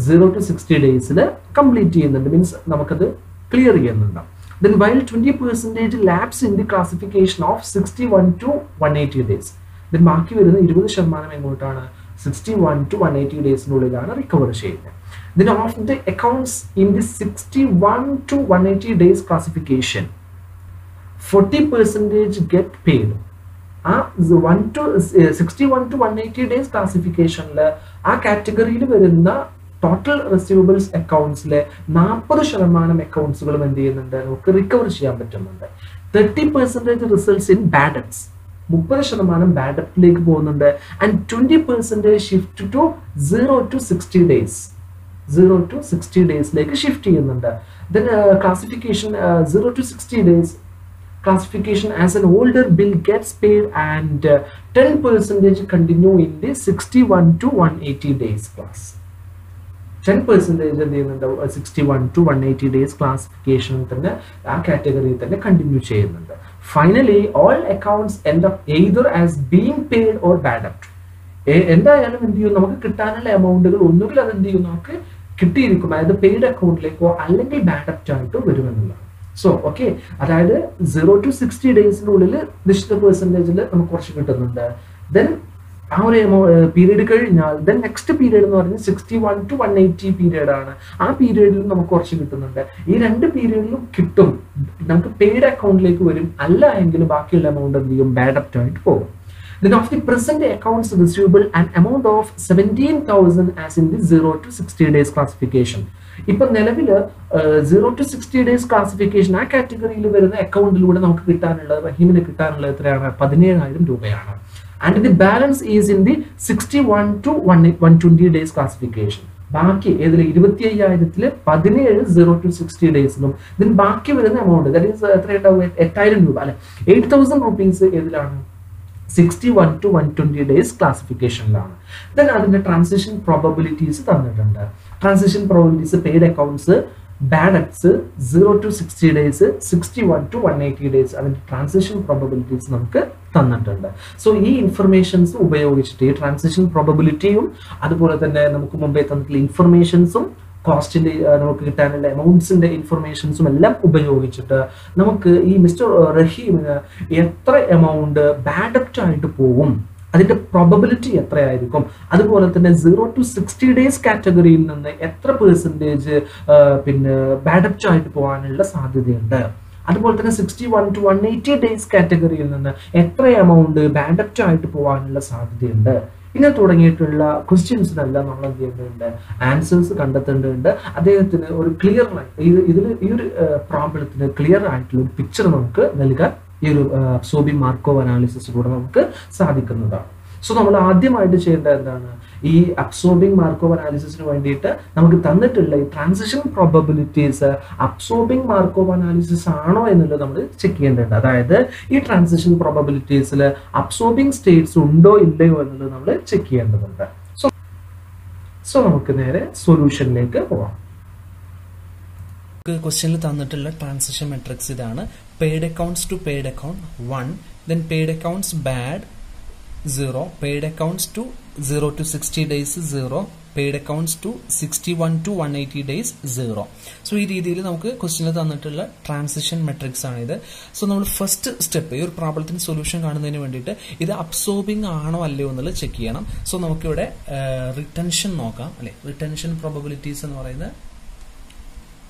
0 to 60 ഡേയ്സിൽ കംപ്ലീറ്റ് ചെയ്യുന്നുണ്ട്, മീൻസ് നമുക്കത് ക്ലിയർ ചെയ്യുന്നുണ്ട്. Then while 20% lapse in the classification of 61 to 180 days. Then ബാക്കി വരുന്ന 20% എങ്ങോട്ടാണ്? 61 to 180 ഡേയ്സിനുള്ളിലാണ് റിക്കവർ ചെയ്യുന്നത്. Then of the accounts in the 61 to 180 days classification, 40% get paid. 61 to 180 days classificationൽ ആ കാറ്റഗറിയിൽ വരുന്ന ടോട്ടൽ റിസീവബിൾസ് അക്കൗണ്ട്സിലെ 40% അക്കൗണ്ട്സുകളും എന്ത് ചെയ്യുന്നുണ്ട്? നമുക്ക് റിക്കവർ ചെയ്യാൻ പറ്റുന്നുണ്ട്. 30% results in bad debts, 30% bad ഡെപ്റ്റിലേക്ക് പോകുന്നുണ്ട്. And 20% shift to 0 to 60 days, 0 to 60 ഡേയ്സിലേക്ക് ഷിഫ്റ്റ് ചെയ്യുന്നുണ്ട്. Then classification 0 to 60 days classification as an older bill gets paid, and 10% continue in the 61 to 180 days class. 10% എന്ത് ചെയ്യുന്നുണ്ട്? 61 to 180 days classification തന്നെ ആ കാറ്റഗറിയിൽ തന്നെ കണ്ടിന്യൂ ചെയ്യുന്നുണ്ട്. Finally all accounts end up either as being paid or bad ഡെപ്റ്റ്. എന്തായാലും എന്ത് ചെയ്യും? നമുക്ക് കിട്ടാനുള്ള എമൗണ്ടുകൾ ഒന്നുകിൽ അത് എന്ത് ചെയ്യും? നമുക്ക് കിട്ടിയിരിക്കും, അതായത് പെയ്ഡ് അക്കൗണ്ടിലേക്കോ അല്ലെങ്കിൽ ബാഡ് ഡെപ്റ്റ് ആയിട്ടോ വരുമെന്നുള്ളതാണ്. സോ ഓക്കെ, അതായത് 0 to 60 ഡേയ്സിനുള്ളിൽ നിശ്ചിത പെർസെൻറ്റേജിൽ നമുക്ക് കുറച്ച് കിട്ടുന്നുണ്ട്. ദെൻ ആ ഒരു പീരീഡ് കഴിഞ്ഞാൽ ദെൻ നെക്സ്റ്റ് പീരീഡ് എന്ന് പറഞ്ഞാൽ 61 to 180 പീരീഡ് ആണ്. ആ പീരീഡിലും നമുക്ക് കുറച്ച് കിട്ടുന്നുണ്ട്. ഈ 2 പീരീഡിലും കിട്ടും, നമുക്ക് പെയ്ഡ് അക്കൗണ്ടിലേക്ക് വരും. അല്ല എങ്കിൽ ബാക്കിയുള്ള എമൗണ്ട് എന്ത് ചെയ്യും? ബാഡ് ഡെപ്റ്റ് ആയിട്ട് പോകും. Then of the present accounts receivable, an amount of 17,000 as in the 0 to 60 days classification. ഇപ്പൊ നിലവില് 0 to 60 days ക്ലാസിഫിക്കേഷൻ ആ കാറ്റഗറിയിൽ വരുന്ന അക്കൗണ്ടിലൂടെ നമുക്ക് കിട്ടാനുള്ളത്, റഹീമിന് കിട്ടാനുള്ളത് എത്രയാണ്? 17,000 രൂപയാണ്. And the balance is in the 61 to 120 days classification. ബാക്കി ഏതിൽ? 25,000 17 0 to 60 ഡേയ്സിലും. ദെൻ ബാക്കി വരുന്ന എമൗണ്ട് ദാറ്റ് ഈസ് എത്രയുണ്ടാവും? 8,000 രൂപ അല്ലെ, 8,000 rupees ഏതിലാണ്? 61 to 120 days ക്ലാസിഫിക്കേഷനിലാണ്. ദെൻ അതിന്റെ ട്രാൻസിഷൻ പ്രോബബിലിറ്റീസ് തന്നിട്ടുണ്ട്. Transition probabilities paid accounts, bad debts 0 to 60 days, 61 to 180 days അതിന്റെ ട്രാൻസിഷൻ പ്രോബബിലിറ്റീസ് നമുക്ക് തന്നിട്ടുണ്ട്. സോ ഈ ഇൻഫർമേഷൻസ് ഉപയോഗിച്ചിട്ട് ഈ ട്രാൻസിഷൻ പ്രോബബിലിറ്റിയും അതുപോലെ തന്നെ നമുക്ക് മുമ്പേ തന്നിട്ടുള്ള ഇൻഫർമേഷൻസും കോസ്റ്റിന്റെ നമുക്ക് കിട്ടാനുള്ള എമൗണ്ട്സിന്റെ ഇൻഫർമേഷൻസും എല്ലാം ഉപയോഗിച്ചിട്ട് നമുക്ക് ഈ മിസ്റ്റർ റഹീമിന് എത്ര എമൗണ്ട് ബാഡ് ഡെബ്റ്റ് ആയിട്ട് പോകും, അതിന്റെ പ്രോബബിലിറ്റി എത്രയായിരിക്കും, അതുപോലെ തന്നെ 0 to 60 days കാറ്റഗറിയിൽ നിന്ന് എത്ര പെർസെൻറ്റേജ് പിന്നെ ബാഡ് ഡെബ്റ്റ് ആയിട്ട് പോകാനുള്ള സാധ്യതയുണ്ട്, അതുപോലെ തന്നെ 61 to 180 days കാറ്റഗറിയിൽ നിന്ന് എത്ര എമൗണ്ട് ബാഡ് ഡെബ്റ്റ് ആയിട്ട് പോകാനുള്ള സാധ്യതയുണ്ട്, ഇങ്ങനെ തുടങ്ങിയിട്ടുള്ള ക്വസ്റ്റ്യൻസിനെല്ലാം നമ്മൾ എന്ത് ചെയ്യേണ്ടതുണ്ട്, ആൻസേഴ്സ് കണ്ടെത്തേണ്ടതുണ്ട്. അദ്ദേഹത്തിന് ഒരു ക്ലിയർ ഈ ഒരു പ്രോബ്ലത്തിന് ക്ലിയർ ആയിട്ടുള്ള ഒരു പിക്ചർ നമുക്ക് നൽകാൻ ഈ ഒരു അബ്സോർബിംഗ് മാർക്കോവ് അനാലിസിസിലൂടെ നമുക്ക് സാധിക്കുന്നതാണ്. സോ നമ്മൾ ആദ്യമായിട്ട് ചെയ്യേണ്ടത് എന്താണ്, ഈ അബ്സോർബിംഗ് മാർക്കോവ് അനാലിസിസിന് വേണ്ടിയിട്ട് നമുക്ക് തന്നിട്ടുള്ള ഈ transition probabilities absorbing Markov analysis ആണോ എന്നുള്ളത് നമ്മൾ ചെക്ക് ചെയ്യേണ്ടതുണ്ട്. അതായത് ഈ ട്രാൻസിഷൻ പ്രോബബിലിറ്റീസിൽ അബ്സോർബിംഗ് സ്റ്റേറ്റ്സ് ഉണ്ടോ ഇല്ലയോ എന്നുള്ളത് നമ്മൾ ചെക്ക് ചെയ്യേണ്ടതുണ്ട്. സോ നമുക്ക് നേരെ സൊല്യൂഷനിലേക്ക് പോവാം. ക്വസ്റ്റ്യനിൽ തന്നിട്ടുള്ള ട്രാൻസിഷൻ മെട്രിക്സ് ഇതാണ്. Paid accounts to paid account 1, then paid accounts bad 0, paid accounts to 0 to 60 days 0, paid accounts to 61 to 180 days 0. So ഈ രീതിയിൽ നമുക്ക് ക്വസ്റ്റ്യനിൽ തന്നിട്ടുള്ള ട്രാൻസിഷൻ മെട്രിക്സ് ആണിത്. സോ നമ്മൾ ഫസ്റ്റ് സ്റ്റെപ്പ് ഈ ഒരു പ്രോബ്ലത്തിന് സൊല്യൂഷൻ കാണുന്നതിന് വേണ്ടിയിട്ട് ഇത് അബ്സോർബിംഗ് ആണോ അല്ലയോ എന്നുള്ളത് ചെക്ക് ചെയ്യണം. സോ നമുക്കിവിടെ റിട്ടൻഷൻ നോക്കാം അല്ലെ. റിട്ടൻഷൻ പ്രോബബിലിറ്റീസ് എന്ന് പറയുന്നത്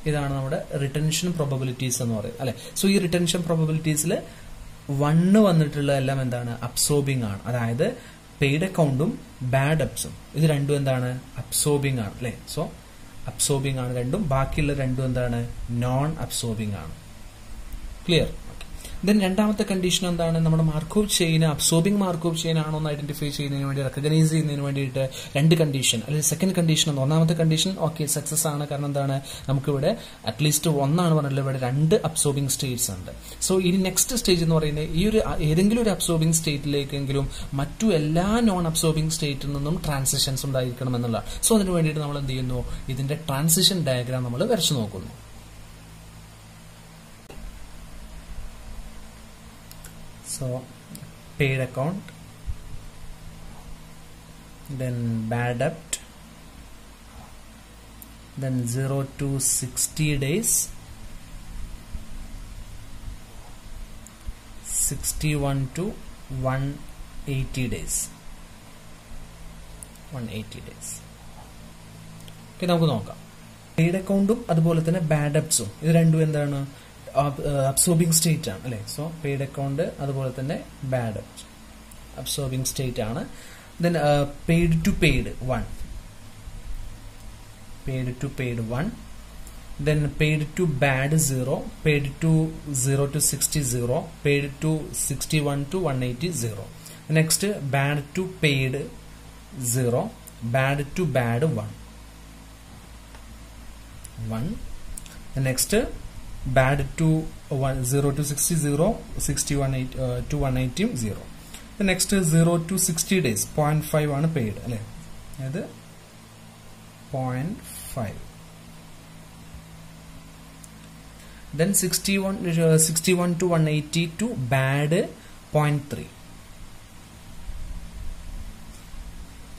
ഇതാണ് നമ്മുടെ റിട്ടൻഷൻ പ്രോബബിലിറ്റീസ് എന്ന് പറയുന്നത് അല്ലെ. സോ ഈ റിട്ടൻഷൻ പ്രോബബിലിറ്റീസിൽ 1 വന്നിട്ടുള്ള എല്ലാം എന്താണ്, അബ്സോർബിംഗ് ആണ്. അതായത് പെയ്ഡ് അക്കൗണ്ടും ബാഡ് ഡെബ്റ്റ്സും ഇത് രണ്ടും എന്താണ്, അബ്സോർബിംഗ് ആണ് അല്ലെ. സോ അബ്സോർബിംഗ് ആണ് രണ്ടും, ബാക്കിയുള്ള രണ്ടും എന്താണ്, നോൺ അബ്സോർബിംഗ് ആണ്. ക്ലിയർ. ദെൻ രണ്ടാമത്തെ കണ്ടീഷൻ എന്താണ്, നമ്മുടെ Markov chain absorbing Markov chain ആണോ എന്ന് ഐഡന്റിഫൈ ചെയ്യുന്നതിന് വേണ്ടി, റെക്കഗ്നൈസ് ചെയ്യുന്നതിന് വേണ്ടിയിട്ട് രണ്ട് കണ്ടീഷൻ അല്ലെങ്കിൽ സെക്കൻഡ് കണ്ടീഷൻ ആണ്. ഒന്നാമത്തെ കണ്ടീഷൻ ഓക്കെ സക്സസ് ആണ്. കാരണം എന്താണ്, നമുക്കിവിടെ അറ്റ്ലീസ്റ്റ് ഒന്നാണ് പറഞ്ഞില്ല, ഇവിടെ 2 അബ്സോർബിംഗ് സ്റ്റേറ്റ്സ് ഉണ്ട്. സോ ഇനി നെക്സ്റ്റ് സ്റ്റേജ് എന്ന് പറയുന്നത് ഈ ഒരു ഏതെങ്കിലും ഒരു അബ്സോർബിംഗ് സ്റ്റേറ്റിലേക്കെങ്കിലും മറ്റു എല്ലാ നോൺ അബ്സോർബിംഗ് സ്റ്റേറ്റിൽ നിന്നും ട്രാൻസിഷൻസ് ഉണ്ടായിരിക്കണം എന്നുള്ളതാണ്. സോ അതിന് വേണ്ടിയിട്ട് നമ്മൾ എന്ത് ചെയ്യുന്നു, ഇതിന്റെ ട്രാൻസിഷൻ ഡയഗ്രാം നമ്മൾ വരച്ചു നോക്കുന്നു. So paid account, then bad debt, then 0 to 60 days, 61 to 180 days, 180 days. Okay, നമുക്ക് നോക്കാം. പെയ്ഡ് അക്കൗണ്ടും അതുപോലെ തന്നെ ബാഡ് ഡെബ്റ്റ്സും ഇത് രണ്ടും എന്താണ്, അബ്സോർബിംഗ് സ്റ്റേറ്റ് ആണ് അല്ലെ. സോ പെയ്ഡ് അക്കൗണ്ട് അതുപോലെ തന്നെ ബാഡ് ഡെബ്റ്റ് അബ്സോർബിംഗ് സ്റ്റേറ്റ് ആണ്. Then paid to paid 1, paid to paid 1, then paid to bad 0, paid to 0 to 60 0, paid to 61 to 180 0. Next bad to paid 0, bad to bad 1. Next bad to 0 to 60 0, 61 to 180 0. The next 0 to 60 days 0.5 ആണ് paid അല്ലേ. അത് 0.5. Then 61 to 180 to bad 0.3.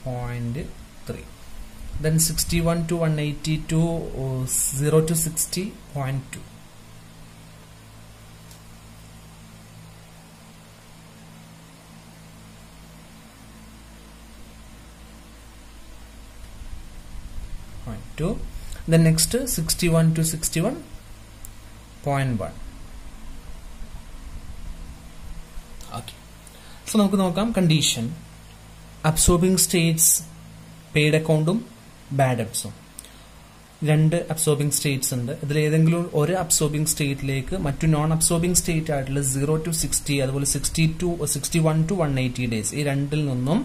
0.3. Then 61 to 180 to 0 to 60 0.2. Then next 61 to 61 0.1. Okay. So നമുക്ക് നോക്കാം condition. Absorbing states paid അക്കൗണ്ടും bad ഡെബ്റ്റ്സും 2 absorbing states ഉണ്ട്. ഇതിൽ ഏതെങ്കിലും ഒരു അബ്സോർബിംഗ് സ്റ്റേറ്റിലേക്ക് മറ്റു നോൺ അബ്സോർബിംഗ് സ്റ്റേറ്റ് ആയിട്ടുള്ള 0 to 60 അതുപോലെ 61 to 180 days ഈ രണ്ടിൽ നിന്നും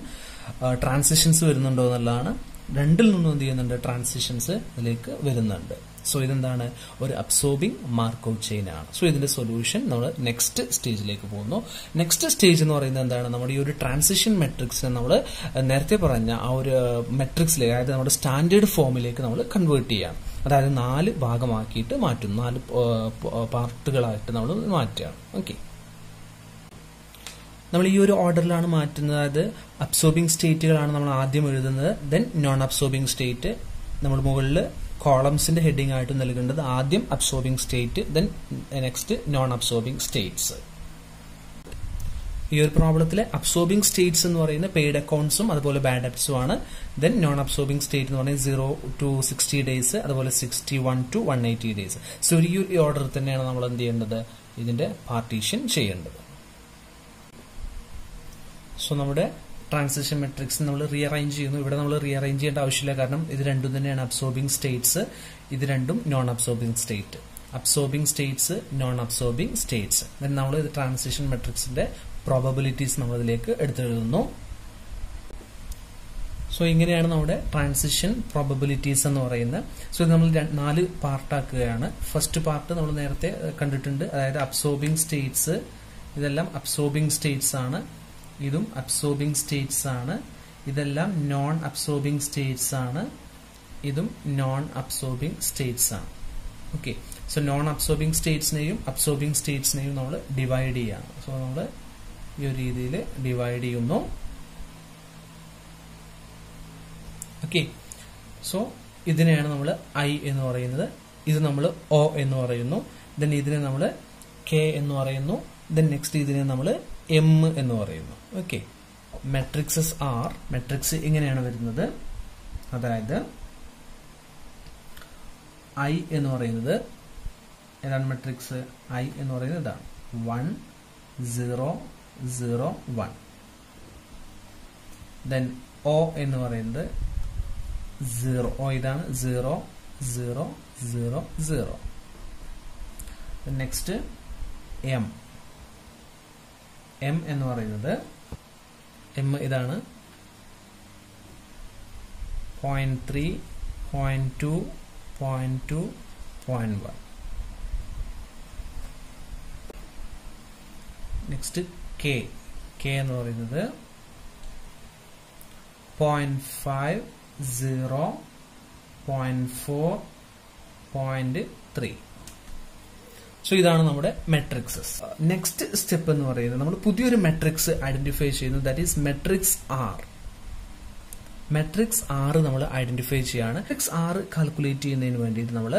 ട്രാൻസിഷൻസ് വരുന്നുണ്ടോ എന്നുള്ളതാണ്. രണ്ടിൽ നിന്നും എന്ത് ചെയ്യുന്നുണ്ട്, ട്രാൻസിഷൻസ് ഇതിലേക്ക് വരുന്നുണ്ട്. സോ ഇതെന്താണ്, ഒരു അബ്സോർബിംഗ് മാർക്കോവ് ചെയിൻ ആണ്. സോ ഇതിന്റെ സൊല്യൂഷൻ നമ്മൾ നെക്സ്റ്റ് സ്റ്റേജിലേക്ക് പോകുന്നു. നെക്സ്റ്റ് സ്റ്റേജ് എന്ന് പറയുന്നത് എന്താണ്, നമ്മുടെ ഈ ഒരു ട്രാൻസിഷൻ മെട്രിക്സിനെ നമ്മൾ നേരത്തെ പറഞ്ഞ ആ ഒരു മെട്രിക്സിലേക്ക്, അതായത് നമ്മുടെ സ്റ്റാൻഡേർഡ് ഫോമിലേക്ക് നമ്മൾ കൺവേർട്ട് ചെയ്യാം. അതായത് 4 ഭാഗമാക്കിയിട്ട് മാറ്റും, 4 പാർട്ടുകളായിട്ട് നമ്മൾ മാറ്റുകയാണ്. ഓക്കെ, നമ്മൾ ഈ ഒരു ഓർഡറിലാണ് മാറ്റുന്നത്. അതായത് അബ്സോർബിംഗ് സ്റ്റേറ്റുകളാണ് നമ്മൾ ആദ്യം എഴുതുന്നത്, ദെൻ നോൺ അബ്സോർബിംഗ് സ്റ്റേറ്റ്. നമ്മൾ മുകളിൽ കോളംസിന്റെ ഹെഡിംഗ് ആയിട്ട് നൽകേണ്ടത് ആദ്യം absorbing state, then next non absorbing States. ഈ ഒരു പ്രോബ്ലത്തിലെ അബ്സോർബിംഗ് സ്റ്റേറ്റ്സ് എന്ന് പറയുന്നത് പെയ്ഡ് അക്കൗണ്ട്സും അതുപോലെ ബാഡ് ഡെബ്റ്റ്സും ആണ്. ദെൻ നോൺ അബ്സോർബിംഗ് സ്റ്റേറ്റ് എന്ന് പറയുന്നത് 0 to 60 days, അതുപോലെ 61 to 180 days. സോ ഈ ഓർഡർ തന്നെയാണ് നമ്മൾ എന്ത് ചെയ്യേണ്ടത്, ഇതിന്റെ പാർട്ടീഷൻ ചെയ്യേണ്ടത്. സോ നമ്മുടെ ട്രാൻസിഷൻ മെട്രിക്സ് നമ്മൾ റീഅറേഞ്ച് ചെയ്യുന്നു. ഇവിടെ നമ്മൾ റീഅറേഞ്ച് ചെയ്യേണ്ട ആവശ്യമില്ല, കാരണം ഇത് രണ്ടും തന്നെയാണ് അബ്സോർബിംഗ് സ്റ്റേറ്റ്സ്, ഇത് രണ്ടും non absorbing state. Absorbing States, non absorbing States. Then നമ്മൾ ഇത് ട്രാൻസിഷൻ മെട്രിക്സിന്റെ പ്രോബബിലിറ്റീസ് നമ്മൾ ഇതിലേക്ക് എടുത്തെഴുതുന്നു. സോ ഇങ്ങനെയാണ് നമ്മുടെ ട്രാൻസിഷൻ പ്രോബബിലിറ്റീസ് എന്ന് പറയുന്നത്. സോ ഇത് നമ്മൾ 4 പാർട്ടാക്കുകയാണ്. ഫസ്റ്റ് പാർട്ട് നമ്മൾ നേരത്തെ കണ്ടിട്ടുണ്ട്, അതായത് അബ്സോർബിംഗ് സ്റ്റേറ്റ്സ്. ഇതെല്ലാം അബ്സോർബിംഗ് സ്റ്റേറ്റ്സ് ആണ്, ഇതും അബ്സോർബിംഗ് സ്റ്റേറ്റ്സ് ആണ്, ഇതെല്ലാം നോൺ അബ്സോർബിംഗ് സ്റ്റേറ്റ്സ് ആണ്, ഇതും നോൺ അബ്സോർബിംഗ് സ്റ്റേറ്റ്സ് ആണ്. ഓക്കെ, സോ നോൺ അബ്സോർബിംഗ് സ്റ്റേറ്റ്സിനെയും അബ്സോർബിംഗ് സ്റ്റേറ്റ്സിനെയും നമ്മൾ ഡിവൈഡ് ചെയ്യാണ്. സോ നമ്മൾ ഈ ഒരു രീതിയിൽ ഡിവൈഡ് ചെയ്യുന്നു. ഓക്കെ, സോ ഇതിനെയാണ് നമ്മൾ ഐ എന്ന് പറയുന്നത്, ഇത് നമ്മൾ ഒ എന്ന് പറയുന്നു, ദെൻ ഇതിനെ നമ്മൾ കെ എന്ന് പറയുന്നു, ദെൻ നെക്സ്റ്റ് ഇതിനെ നമ്മൾ എം എന്ന് പറയുന്നു. ഓക്കെ, മെട്രിക്സസ് ആർ, മെട്രിക്സ് ഇങ്ങനെയാണ് വരുന്നത്. അതായത് ഐ എന്ന് പറയുന്നത് ഏതാണ്, മെട്രിക്സ് ഐ എന്ന് പറയുന്നത് ഇതാണ് 1 0 0 1. ദെൻ ഒ എന്ന് പറയുന്നത് 0, ഒ ഇതാണ് 0 0 0 0. നെക്സ്റ്റ് എം, എം എന്ന് പറയുന്നത് എം ഇതാണ് 0.3 0.2 0.2 0.1. നെക്സ്റ്റ് കെ, കെ എന്ന് പറയുന്നത് 0.5 0 0.4 0.3. സോ ഇതാണ് നമ്മുടെ മെട്രിക്സസ്. നെക്സ്റ്റ് സ്റ്റെപ്പ് എന്ന് പറയുന്നത് നമ്മൾ പുതിയൊരു മെട്രിക്സ് ഐഡന്റിഫൈ ചെയ്യുന്നു, that is matrix R. Matrix R നമ്മൾ ഐഡന്റിഫൈ ചെയ്യാണ്. മെട്രിക്സ് ആറ് കാൽക്കുലേറ്റ് ചെയ്യുന്നതിന് വേണ്ടിയിട്ട് നമ്മൾ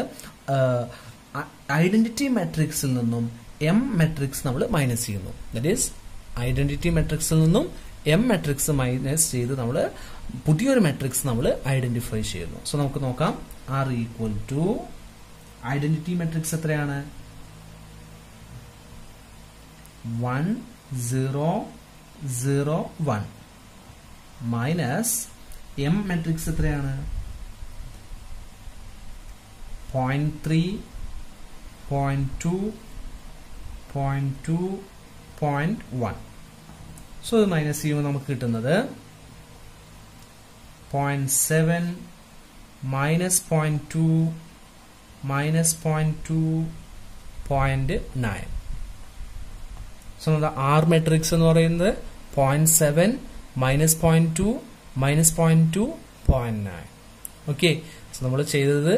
ഐഡന്റിറ്റി മെട്രിക്സിൽ നിന്നും എം മെട്രിക്സ് നമ്മൾ മൈനസ് ചെയ്യുന്നു. ദാറ്റ് ഈസ് ഐഡന്റിറ്റി മെട്രിക്സിൽ നിന്നും എം മെട്രിക്സ് മൈനസ് ചെയ്ത് നമ്മൾ പുതിയൊരു മെട്രിക്സ് നമ്മൾ ഐഡന്റിഫൈ ചെയ്യുന്നു. സോ നമുക്ക് നോക്കാം. R equal to identity matrix എത്രയാണ്? 1 0 0 1 മൈനസ് എം മെട്രിക്സ് എത്രയാണ്? 0.3 0.2 0.2 0.1. സോ ഇത് മൈനസ് ചെയ്യുമ്പോൾ നമുക്ക് കിട്ടുന്നത് 0.7 മൈനസ് 0.2 മൈനസ് 0.2 0.9. സോ നമ്മുടെ ആർ മെട്രിക്സ് എന്ന് പറയുന്നത് 0.7 മൈനസ് 0.2 മൈനസ് 0.2 0.9. ഓക്കെ, സോ നമ്മൾ ചെയ്തത്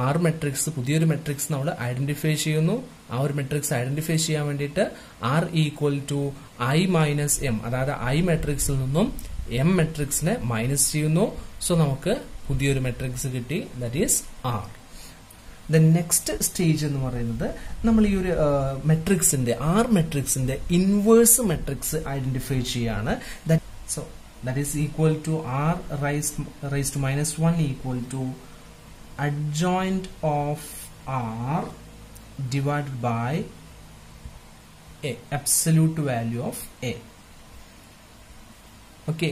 ആർ മെട്രിക്സ്, പുതിയൊരു മെട്രിക്സ് നമ്മൾ ഐഡന്റിഫൈ ചെയ്യുന്നു. ആ ഒരു മെട്രിക്സ് ഐഡന്റിഫൈ ചെയ്യാൻ വേണ്ടിയിട്ട് R equal to I minus M, അതായത് ഐ മെട്രിക്സിൽ നിന്നും എം മെട്രിക്സിനെ മൈനസ് ചെയ്യുന്നു. സോ നമുക്ക് പുതിയൊരു മെട്രിക്സ് കിട്ടി, that is R. The next stage എന്ന് പറയുന്നത് നമ്മൾ ഈ ഒരു മെട്രിക്സിന്റെ ആർ മെട്രിക്സിന്റെ ഇൻവേഴ്സ് മെട്രിക്സ് ഐഡന്റിഫൈ ചെയ്യാണ്. So that is equal to R raise to minus 1 equal to adjoint of R divided by A, absolute value of A. Okay,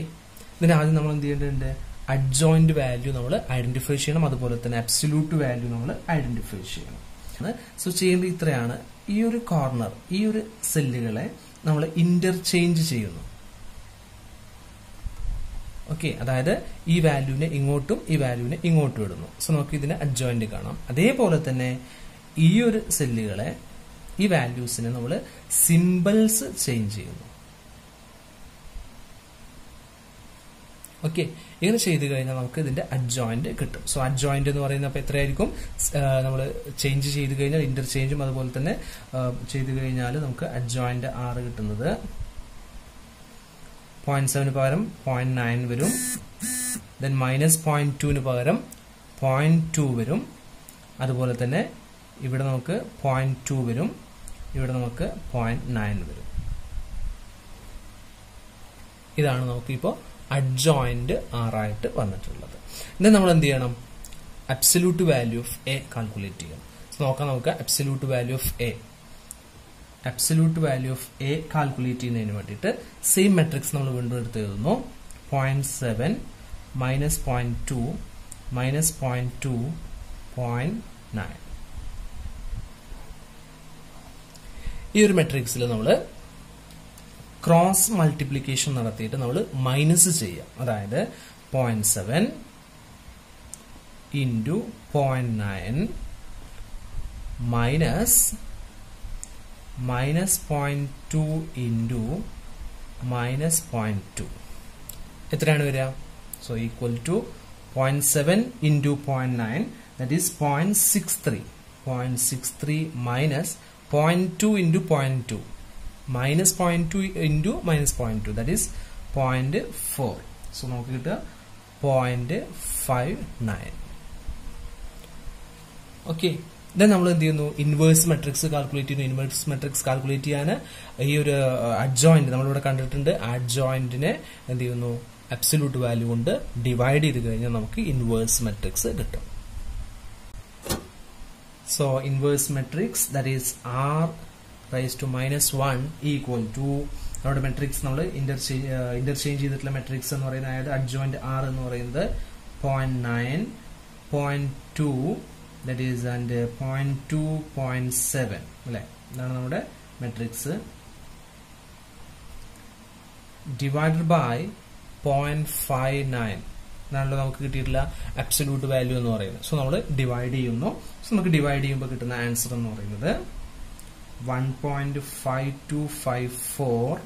ഇതിന് ആദ്യം നമ്മൾ എന്ത് ചെയ്യേണ്ടതുണ്ട്? അഡ്ജോയിന്റ് വാല്യൂ നമ്മൾ ഐഡന്റിഫൈ ചെയ്യണം, അതുപോലെ തന്നെ അബ്സല്യൂട്ട് വാല്യൂ നമ്മൾ ഐഡന്റിഫൈ ചെയ്യണം. സോ ചെയ്യേണ്ടത് ഇത്രയാണ്. ഈ ഒരു കോർണർ, ഈ ഒരു സെല്ലുകളെ നമ്മൾ ഇന്റർചേഞ്ച് ചെയ്യുന്നു. ഓക്കെ, അതായത് ഈ വാല്യൂവിനെ ഇങ്ങോട്ടും ഈ വാല്യൂവിനെ ഇങ്ങോട്ടും ഇടുന്നു. സോ നമുക്ക് ഇതിനെ അഡ്ജോയിന്റ് കാണാം. അതേപോലെ തന്നെ ഈ ഒരു സെല്ലുകളെ, ഈ വാല്യൂസിനെ നമ്മൾ സിംബൽസ് ചേഞ്ച് ചെയ്യുന്നു. ഓക്കെ, ഇങ്ങനെ ചെയ്ത് കഴിഞ്ഞാൽ നമുക്ക് ഇതിന്റെ അഡ്ജോയിന്റ് കിട്ടും. സോ അഡ്ജോയിന്റ് എന്ന് പറയുന്നത് അപ്പൊ എത്രയായിരിക്കും? നമ്മൾ ചേഞ്ച് ചെയ്ത് കഴിഞ്ഞാൽ ഇന്റർചേഞ്ചും അതുപോലെ തന്നെ ചെയ്ത് കഴിഞ്ഞാൽ നമുക്ക് അഡ്ജോയിന്റ് 6 കിട്ടുന്നത് 0.7 പകരം 0.9 വരും. ദെൻ -0.2 പകരം 0.2 വരും. അതുപോലെ തന്നെ ഇവിടെ നമുക്ക് 0.2 വരും, ഇവിടെ നമുക്ക് 0.9 വരും. ഇതാണ് നമുക്ക് ഇപ്പോൾ അഡ്ജോയിന്റ് 6 ആയിട്ട് വന്നിട്ടുള്ളത്. ഇനി നമ്മൾ എന്ത് ചെയ്യണം? Absolute value of A calculate ചെയ്യണം. നോക്കാം, നമുക്ക് absolute value of A calculate ചെയ്യുന്നതിന് വേണ്ടിയിട്ട് സെയിം മെട്രിക്സ് നമ്മൾ വീണ്ടും എടുത്ത് എഴുതുന്നു. 0.7 -0.2 -0.2 0.9. ഈ ഒരു മെട്രിക്സിൽ നമ്മൾ ക്രോസ് മൾട്ടിപ്ലിക്കേഷൻ നടത്തിയിട്ട് നമ്മൾ മൈനസ് ചെയ്യാം. അതായത് 0.7 into 0.9 -0.2 into -0.2 എത്രയാണ് വരിക? So equal to 0.7 into 0.9, that is 0.63. 0.63 minus 0.2 into 0.2 minus 0.2 into -0.2, that is 0.4. So നമുക്ക് കിട്ടുക 0.59. ഓക്കെ, ദെൻ നമ്മൾ എന്ത് ചെയ്യുന്നു? ഇൻവേഴ്സ് മെട്രിക്സ് കാൽക്കുലേറ്റ് ചെയ്യുന്നു. ഇൻവേഴ്സ് മെട്രിക്സ് കാൽക്കുലേറ്റ് ചെയ്യാൻ ഈ ഒരു അഡ്ജോയിന്റ് നമ്മളിവിടെ കണ്ടിട്ടുണ്ട്. അഡ്ജോയിന്റിനെ എന്ത് ചെയ്യുന്നു? അബ്സല്യൂട്ട് വാല്യൂ കൊണ്ട് ഡിവൈഡ് ചെയ്ത് കഴിഞ്ഞാൽ നമുക്ക് ഇൻവേഴ്സ് മെട്രിക്സ് കിട്ടും. So inverse matrix, that is r raised to -1 equal to നമ്മുടെ മെട്രിക്സ് നമ്മൾ ഇന്റർചേഞ്ച് ചെയ്തിട്ടുള്ള മെട്രിക്സ് എന്ന് പറയുന്നത്, അതായത് അഡ്ജോയിന്റ് r എന്ന് പറയുന്നത് 0.9, 0.2, that is and 0.2, 0.7 അല്ലെ? ഇതാണ് നമ്മുടെ മെട്രിക്സ്. ഡിവൈഡഡ് ബൈ 0.59 എന്നാണല്ലോ നമുക്ക് കിട്ടിയിട്ടുള്ള അബ്സല്യൂട്ട് വാല്യൂ എന്ന് പറയുന്നത്. സോ നമ്മൾ ഡിവൈഡ് ചെയ്യുന്നു. സോ നമുക്ക് ഡിവൈഡ് ചെയ്യുമ്പോൾ കിട്ടുന്ന ആൻസർ എന്ന് പറയുന്നത് 1.5254,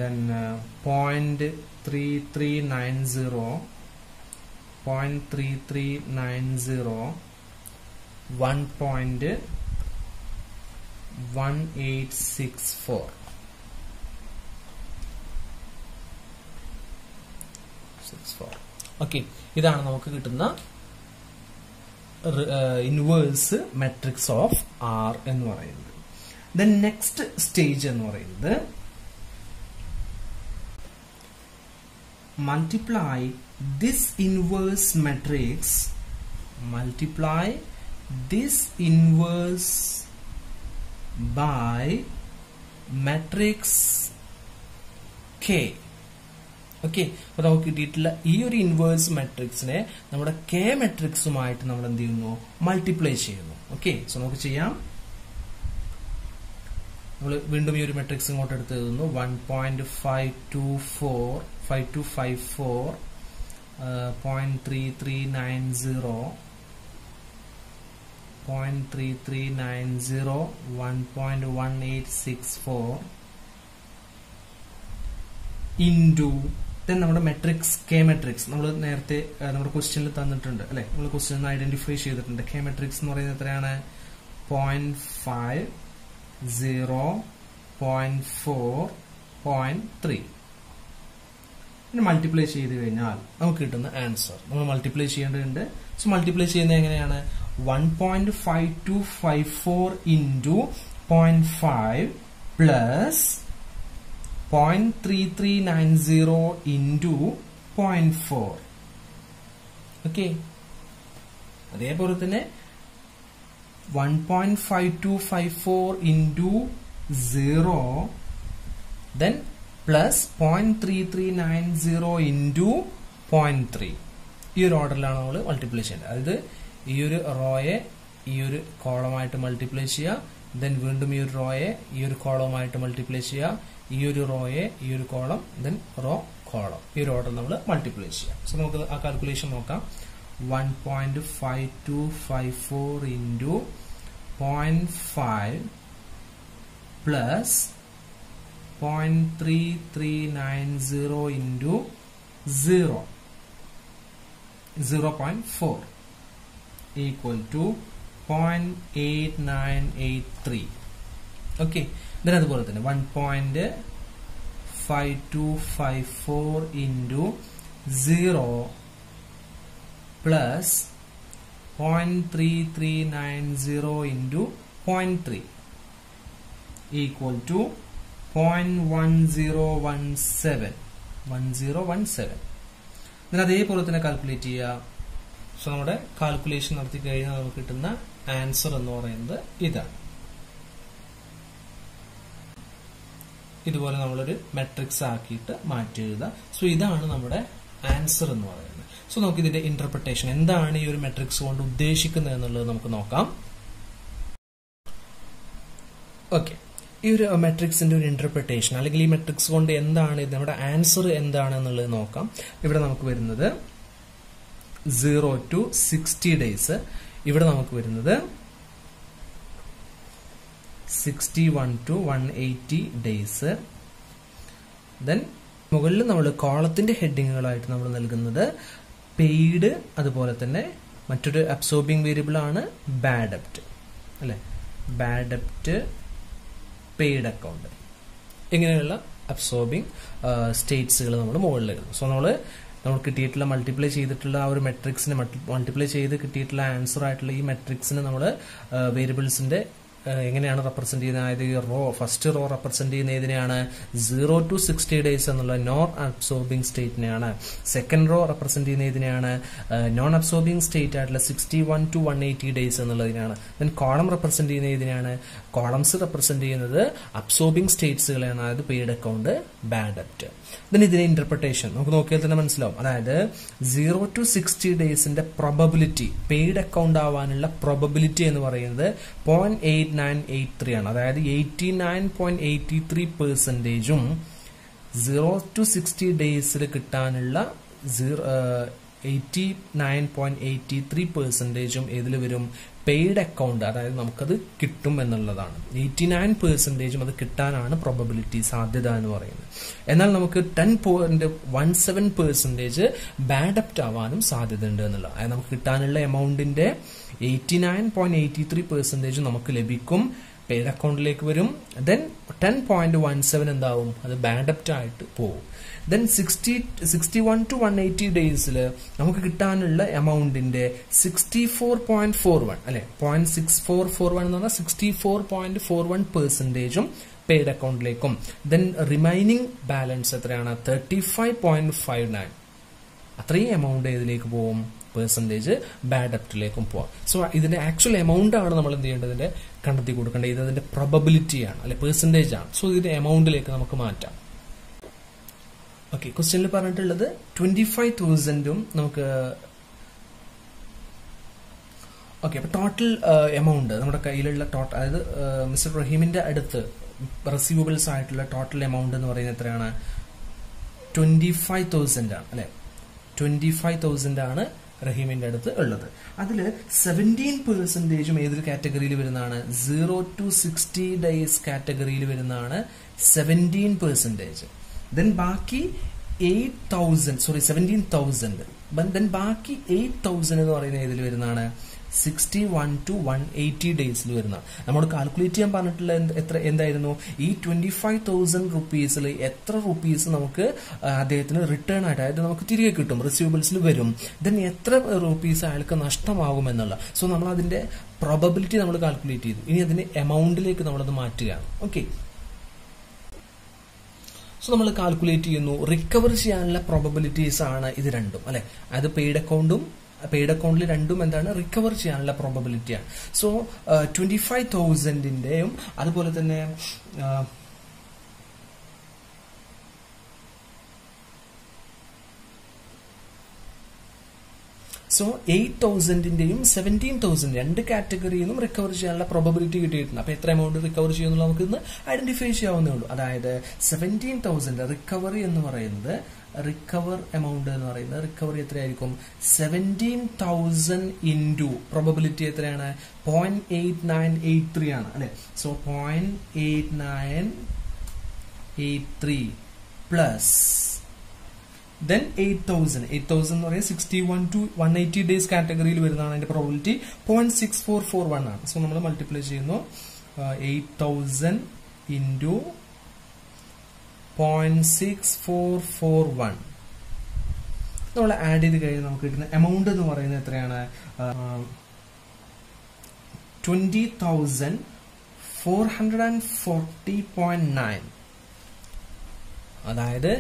then 0.3390, 1.1864. ഓക്കെ, ഇതാണ് നമുക്ക് കിട്ടുന്ന ഇൻവേഴ്സ് മെട്രിക്സ് ഓഫ് ആർ എന്ന് പറയുന്നത്. ദെൻ നെക്സ്റ്റ് സ്റ്റേജ് എന്ന് പറയുന്നത് multiply this inverse matrix, multiply this inverse by matrix K. Okay, അപ്പൊ നമുക്ക് കിട്ടിയിട്ടുള്ള ഈ ഒരു ഇൻവേഴ്സ് മെട്രിക്സിനെ നമ്മുടെ കെ മെട്രിക്സുമായിട്ട് നമ്മൾ എന്ത് ചെയ്യുന്നു? മൾട്ടിപ്ലൈ ചെയ്യുന്നു. ഓക്കെ, സോ നമുക്ക് ചെയ്യാം. നമ്മൾ വീണ്ടും ഈ ഒരു മെട്രിക്സ് ഇങ്ങോട്ട് എടുത്ത് എഴുതുന്നു. 1.5254, 0.3390, 0.3390, 1.1864 ഇൻറ്റു ദെൻ നമ്മുടെ മെട്രിക്സ് കെ മെട്രിക്സ് നമ്മൾ നേരത്തെ നമ്മുടെ ക്വസ്റ്റ്യനിൽ തന്നിട്ടുണ്ട് അല്ലെ? നമ്മൾ ക്വസ്റ്റ്യൻ ഐഡന്റിഫൈ ചെയ്തിട്ടുണ്ട്. കെ മെട്രിക്സ് എന്ന് പറയുന്നത് എത്രയാണ്? 0.5, 0, 0.4, 0.3. പിന്നെ മൾട്ടിപ്ലൈ ചെയ്ത് കഴിഞ്ഞാൽ നമുക്ക് കിട്ടുന്ന ആൻസർ നമ്മൾ മൾട്ടിപ്ലൈ ചെയ്യേണ്ടതുണ്ട്. സോ മൾട്ടിപ്ലൈ ചെയ്യുന്നത് എങ്ങനെയാണ്? 1.5254 ഇൻറ്റു 0.5 പ്ലസ് 0.3390 into 0.4. ഓക്കെ, അതേപോലെ തന്നെ 1.5254 into 0 then plus 0.3390 into 0.3. ഈ ഒരു ഓർഡറിലാണ് നമ്മൾ മൾട്ടിപ്ലൈ ചെയ്യേണ്ടത്. അതായത് ഈ ഒരു റോയെ ഈ ഒരു കോളമായിട്ട് മൾട്ടിപ്ലൈ ചെയ്യുക, ദെൻ വീണ്ടും ഈ ഒരു റോയെ ഈ ഒരു കോളമായിട്ട് മൾട്ടിപ്ലൈ ചെയ്യുക, ഈ ഒരു റോയെ ഈ ഒരു കോളം, ദെൻ റോ കോളം. ഈ ഒരു ഓർഡർ നമ്മൾ മൾട്ടിപ്ലൈ ചെയ്യാം. സോ നമുക്ക് ആ കാൽക്കുലേഷൻ നോക്കാം. 1.5254 into 0.5 plus 0.3390 into 0.4 equal to 0.8983. Okay, then അതുപോലെ തന്നെ 1.5254 into 0 plus 0.3390 into 0.3 equal to 0.1017. then അതേപോലെ തന്നെ കാൽക്കുലേറ്റ് ചെയ്യുക. സോ നമ്മുടെ കാൽക്കുലേഷൻ നടത്തി കഴിഞ്ഞാൽ നമുക്ക് കിട്ടുന്ന ആൻസർ എന്ന് പറയുന്നത് ഇതാണ്. ഇതുപോലെ നമ്മളൊരു മെട്രിക്സ് ആക്കിയിട്ട് മാറ്റി എഴുതുക. സോ ഇതാണ് നമ്മുടെ ആൻസർ എന്ന് പറയുന്നത്. സോ നമുക്ക് ഇതിന്റെ ഇന്റർപ്രിട്ടേഷൻ എന്താണ് ഈ ഒരു മെട്രിക്സ് കൊണ്ട് ഉദ്ദേശിക്കുന്നത് എന്നുള്ളത് നമുക്ക് നോക്കാം. ഓക്കെ, ഈ ഒരു മെട്രിക്സിന്റെ ഒരു ഇന്റർപ്രിട്ടേഷൻ അല്ലെങ്കിൽ ഈ മെട്രിക്സ് കൊണ്ട് എന്താണ് നമ്മുടെ ആൻസർ എന്താണ് എന്നുള്ളത് നോക്കാം. ഇവിടെ നമുക്ക് വരുന്നത് 0 to 60 ഡേയ്സ്, ഇവിടെ നമുക്ക് വരുന്നത് 61 to 180 ഡേയ്സ്. ദെൻ മുകളിൽ നമ്മൾ കോളത്തിന്റെ ഹെഡിങ്ങുകളായിട്ട് നമ്മൾ നൽകുന്നത് പെയ്ഡ്, അതുപോലെ തന്നെ മറ്റൊരു അബ്സോർബിംഗ് വേരിയബിൾ ആണ് ബാഡ് ഡെപ്റ്റ് അല്ലെ, ബാഡ് ഡെപ്റ്റ്, പെയ്ഡ് അക്കൗണ്ട്, ഇങ്ങനെയുള്ള അബ്സോർബിംഗ് സ്റ്റേറ്റ്സുകൾ നമ്മൾ മുകളിൽ എഴുതും. സോ നമ്മൾ കിട്ടിയിട്ടുള്ള മൾട്ടിപ്ലൈ ചെയ്തിട്ടുള്ള ആ ഒരു മെട്രിക്സിനെ മൾട്ടിപ്ലൈ ചെയ്ത് കിട്ടിയിട്ടുള്ള ആൻസർ ആയിട്ടുള്ള ഈ മെട്രിക്സിനെ നമ്മൾ വേരിയബിൾസിന്റെ എങ്ങനെയാണ് റെപ്രസെന്റ് ചെയ്യുന്നത്, അതായത് ഈ റോ ഫസ്റ്റ് റോ റെപ്രസെന്റ് ചെയ്യുന്ന ഏതിനെയാണ് 0 to 60 ഡേയ്സ് എന്നുള്ള നോൺ അബ്സോർബിംഗ് സ്റ്റേറ്റിനെയാണ്. സെക്കൻഡ് റോ റെപ്രസെന്റ് ചെയ്യുന്ന ഏതിനെയാണ്, നോൺ അബ്സോർബിംഗ് സ്റ്റേറ്റ് ആയിട്ടുള്ള 61 to 180 ഡേയ്സ് എന്നുള്ളതിനാണ്. ദെൻ കോളം റെപ്രസെന്റ് ചെയ്യുന്ന ഏതിനാണ്, കോളംസ് റെപ്രസെന്റ് ചെയ്യുന്നത് അബ്സോർബിംഗ് സ്റ്റേറ്റ്സുകളെയാണ്, അതായത് പെയ്ഡ് അക്കൗണ്ട്, ബാഡ് ഡെപ്റ്റ്. ദെൻ ഇതിന്റെ ഇന്റർപ്രിട്ടേഷൻ നമുക്ക് നോക്കിയാൽ തന്നെ മനസ്സിലാവും. അതായത് 0 to 60 ഡേയ്സിന്റെ പ്രോബബിലിറ്റി, പെയ്ഡ് അക്കൗണ്ട് ആവാനുള്ള പ്രോബബിലിറ്റി എന്ന് പറയുന്നത് 0.8983 ആണ്. അതായത് 89.83%ഉം 0 to 60 ഡേയ്സിൽ കിട്ടാനുള്ള 89.83%ഉം ഏതിൽ വരും, പെയ്ഡ് അക്കൗണ്ട്, അതായത് നമുക്കത് കിട്ടും എന്നുള്ളതാണ്. 89%ഉം അത് കിട്ടാനാണ് പ്രോബബിലിറ്റി, സാധ്യത എന്ന് പറയുന്നത്. എന്നാൽ നമുക്ക് 10.17% ബാഡ് ഡെപ്റ്റ് ആവാനും സാധ്യത ഉണ്ട് എന്നുള്ളത്. അതായത് നമുക്ക് കിട്ടാനുള്ള എമൗണ്ടിന്റെ 89.83% നമുക്ക് ലഭിക്കും, പെയ്ഡ് അക്കൗണ്ടിലേക്ക് വരും. ദെൻ 10.17 എന്താവും, അത് ബാഡ് ഡെപ്റ്റ് ആയിട്ട് പോകും. ദെൻ 61 to 180 ഡേയ്സിൽ നമുക്ക് കിട്ടാനുള്ള എമൗണ്ടിന്റെ 64.41 അല്ലെ, 0.6441 എന്ന് പറഞ്ഞാൽ 64.41%ഉം പെയ്ഡ് അക്കൗണ്ടിലേക്കും. ദെൻ റിമൈനിങ് ബാലൻസ് എത്രയാണ്, 35.59, അത്രയും എമൗണ്ട് ഏതിലേക്ക് പോകും, പെർസെന്റേജ് ബാഡ് ഡെപ്റ്റിലേക്കും പോവാം. സോ ഇതിന്റെ ആക്ച്വൽ എമൗണ്ട് ആണ് നമ്മൾ എന്ത് ചെയ്യേണ്ടത്, ഇതിന്റെ കണ്ടെത്തി കൊടുക്കേണ്ടത്. ഇത് അതിന്റെ പ്രോബബിലിറ്റി ആണ് അല്ലെ, പെർസെന്റേജ് ആണ്. സോ ഇതിന്റെ എമൗണ്ടിലേക്ക് നമുക്ക് മാറ്റാം. ഓക്കെ, ക്വസ്റ്റ്യനിൽ പറഞ്ഞിട്ടുള്ളത് 25,000ഉം നമുക്ക്. ഓക്കെ, അപ്പൊ ടോട്ടൽ എമൗണ്ട് നമ്മുടെ കയ്യിലുള്ള ടോട്ടൽ, അതായത് മിസ്റ്റർ റഹീമിന്റെ അടുത്ത് റിസീവബിൾസ് ആയിട്ടുള്ള ടോട്ടൽ എമൗണ്ട് എന്ന് പറയുന്നത് എത്രയാണ്, 25,000 ആണ് അല്ലെ, 25,000 ആണ് റഹീമിന്റെ അടുത്ത് ഉള്ളത്. അതില് 17%ഉം ഏതൊരു കാറ്റഗറിയിൽ വരുന്നതാണ്, 0 to 60 ഡേയ്സ് കാറ്റഗറിയിൽ വരുന്നതാണ് 17%. ദെൻ ബാക്കി 17,000. ദെൻ ബാക്കി 8,000 എന്ന് പറയുന്ന ഏതിൽ വരുന്നതാണ്, 61 to 180 ഡേയ്സിൽ വരുന്ന. നമ്മൾ കാൽക്കുലേറ്റ് ചെയ്യാൻ പറഞ്ഞിട്ടുള്ള എന്തായിരുന്നു, ഈ 25,000 റുപ്പീസിൽ എത്ര റുപ്പീസ് നമുക്ക് അദ്ദേഹത്തിന് റിട്ടേൺ ആയിട്ട്, അതായത് നമുക്ക് തിരികെ കിട്ടും, റിസീവബിൾസിൽ വരും. ദെൻ എത്ര റുപ്പീസ് അയാൾക്ക് നഷ്ടമാകും എന്നുള്ള. സോ നമ്മൾ അതിന്റെ പ്രോബബിലിറ്റി നമ്മൾ കാൽക്കുലേറ്റ് ചെയ്തു. ഇനി അതിന്റെ എമൗണ്ടിലേക്ക് നമ്മളത് മാറ്റുകയാണ്. ഓക്കെ, സോ നമ്മൾ കാൽക്കുലേറ്റ് ചെയ്യുന്നു, റിക്കവർ ചെയ്യാനുള്ള പ്രോബബിലിറ്റീസ് ആണ് ഇത് രണ്ടും അല്ലെ. അത് പെയ്ഡ് അക്കൗണ്ടിൽ രണ്ടും എന്താണ്, റിക്കവർ ചെയ്യാനുള്ള പ്രോബബിലിറ്റിയാണ്. സോ 25,000ന്റെയും അതുപോലെ തന്നെ സോ 8,000ന്റെയും 17,000 രണ്ട് കാറ്റഗറിയിൽ നിന്നും റിക്കവർ ചെയ്യാനുള്ള പ്രോബബിലിറ്റി കിട്ടിയിട്ടുണ്ട്. അപ്പൊ എത്ര എമൗണ്ട് റിക്കവർ ചെയ്യുന്നുള്ള നമുക്ക് ഇന്ന് ഐഡന്റിഫൈ ചെയ്യാവുന്നേ ഉള്ളൂ. അതായത് 17,000 റിക്കവറി എന്ന് പറയുന്നത് റിക്കവർ എമൗണ്ട് എന്ന് പറയുന്നത് റിക്കവറി എത്രയായിരിക്കും? 17,000 ഇൻറ്റു പ്രോബബിലിറ്റി എത്രയാണ്? 0.8983 ആണ് അല്ലെ. സോ 0.8983 പ്ലസ് then 8,000 എന്ന് പറയുന്നത് 61 to 180 ഡേയ്സ് കാറ്റഗറിയിൽ വരുന്നതാണ്. അതിന്റെ പ്രോബിലിറ്റി 0.6441 ആണ്. സോ നമ്മൾ മൾട്ടിപ്ലൈ ചെയ്യുന്നു 8,000 ഇൻറ്റു 0.6441 നമ്മൾ ആഡ് ചെയ്ത് കഴിഞ്ഞാൽ നമുക്ക് കിട്ടുന്ന എമൗണ്ട് എന്ന് പറയുന്നത് എത്രയാണ്? 20,440.9. അതായത്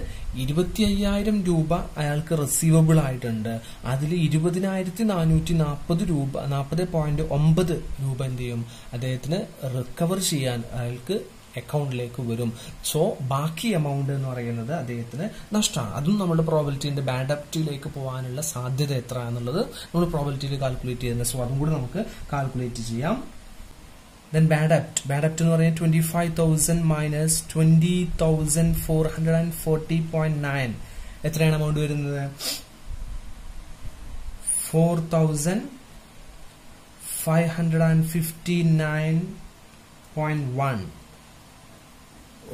25,000 രൂപ അയാൾക്ക് റിസീവബിൾ ആയിട്ടുണ്ട്. അതിൽ 20,440 രൂപ 40.9 രൂപ എന്ത് ചെയ്യും? അദ്ദേഹത്തിന് റിക്കവർ ചെയ്യാൻ അയാൾക്ക് അക്കൗണ്ടിലേക്ക് വരും. സോ ബാക്കി എമൗണ്ട് എന്ന് പറയുന്നത് അദ്ദേഹത്തിന് നഷ്ടമാണ്. അതും നമ്മുടെ പ്രോബിലിറ്റിന്റെ ബാഡ് ഡെപ്റ്റിലേക്ക് പോകാനുള്ള സാധ്യത എത്ര എന്നുള്ളത് നമ്മൾ പ്രോബിലിറ്റിയിൽ കാൽക്കുലേറ്റ് ചെയ്യുന്നത്. സോ അതും കൂടി നമുക്ക് കാൽക്കുലേറ്റ് ചെയ്യാം. Then bad debt എന്ന് പറയുന്നത് 25,000 minus 20,440.9 എത്രയാണ് എമൗണ്ട് വരുന്നത്? 4,559.1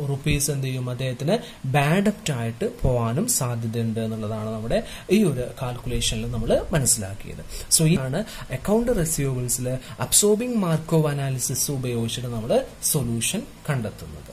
റുപ്പീസ് എന്ത് ചെയ്യും? അദ്ദേഹത്തിന് ബാഡ് ഡെപ്റ്റ് ആയിട്ട് പോകാനും സാധ്യതയുണ്ട് എന്നുള്ളതാണ് നമ്മുടെ ഈ ഒരു കാൽക്കുലേഷനിൽ നമ്മൾ മനസ്സിലാക്കിയത്. സോ ഇതാണ് അക്കൗണ്ട് റിസീവബിൾസിൽ അബ്സോർബിംഗ് മാർക്കോവ് അനാലിസിസ് ഉപയോഗിച്ചിട്ട് നമ്മൾ സൊല്യൂഷൻ കണ്ടെത്തുന്നത്.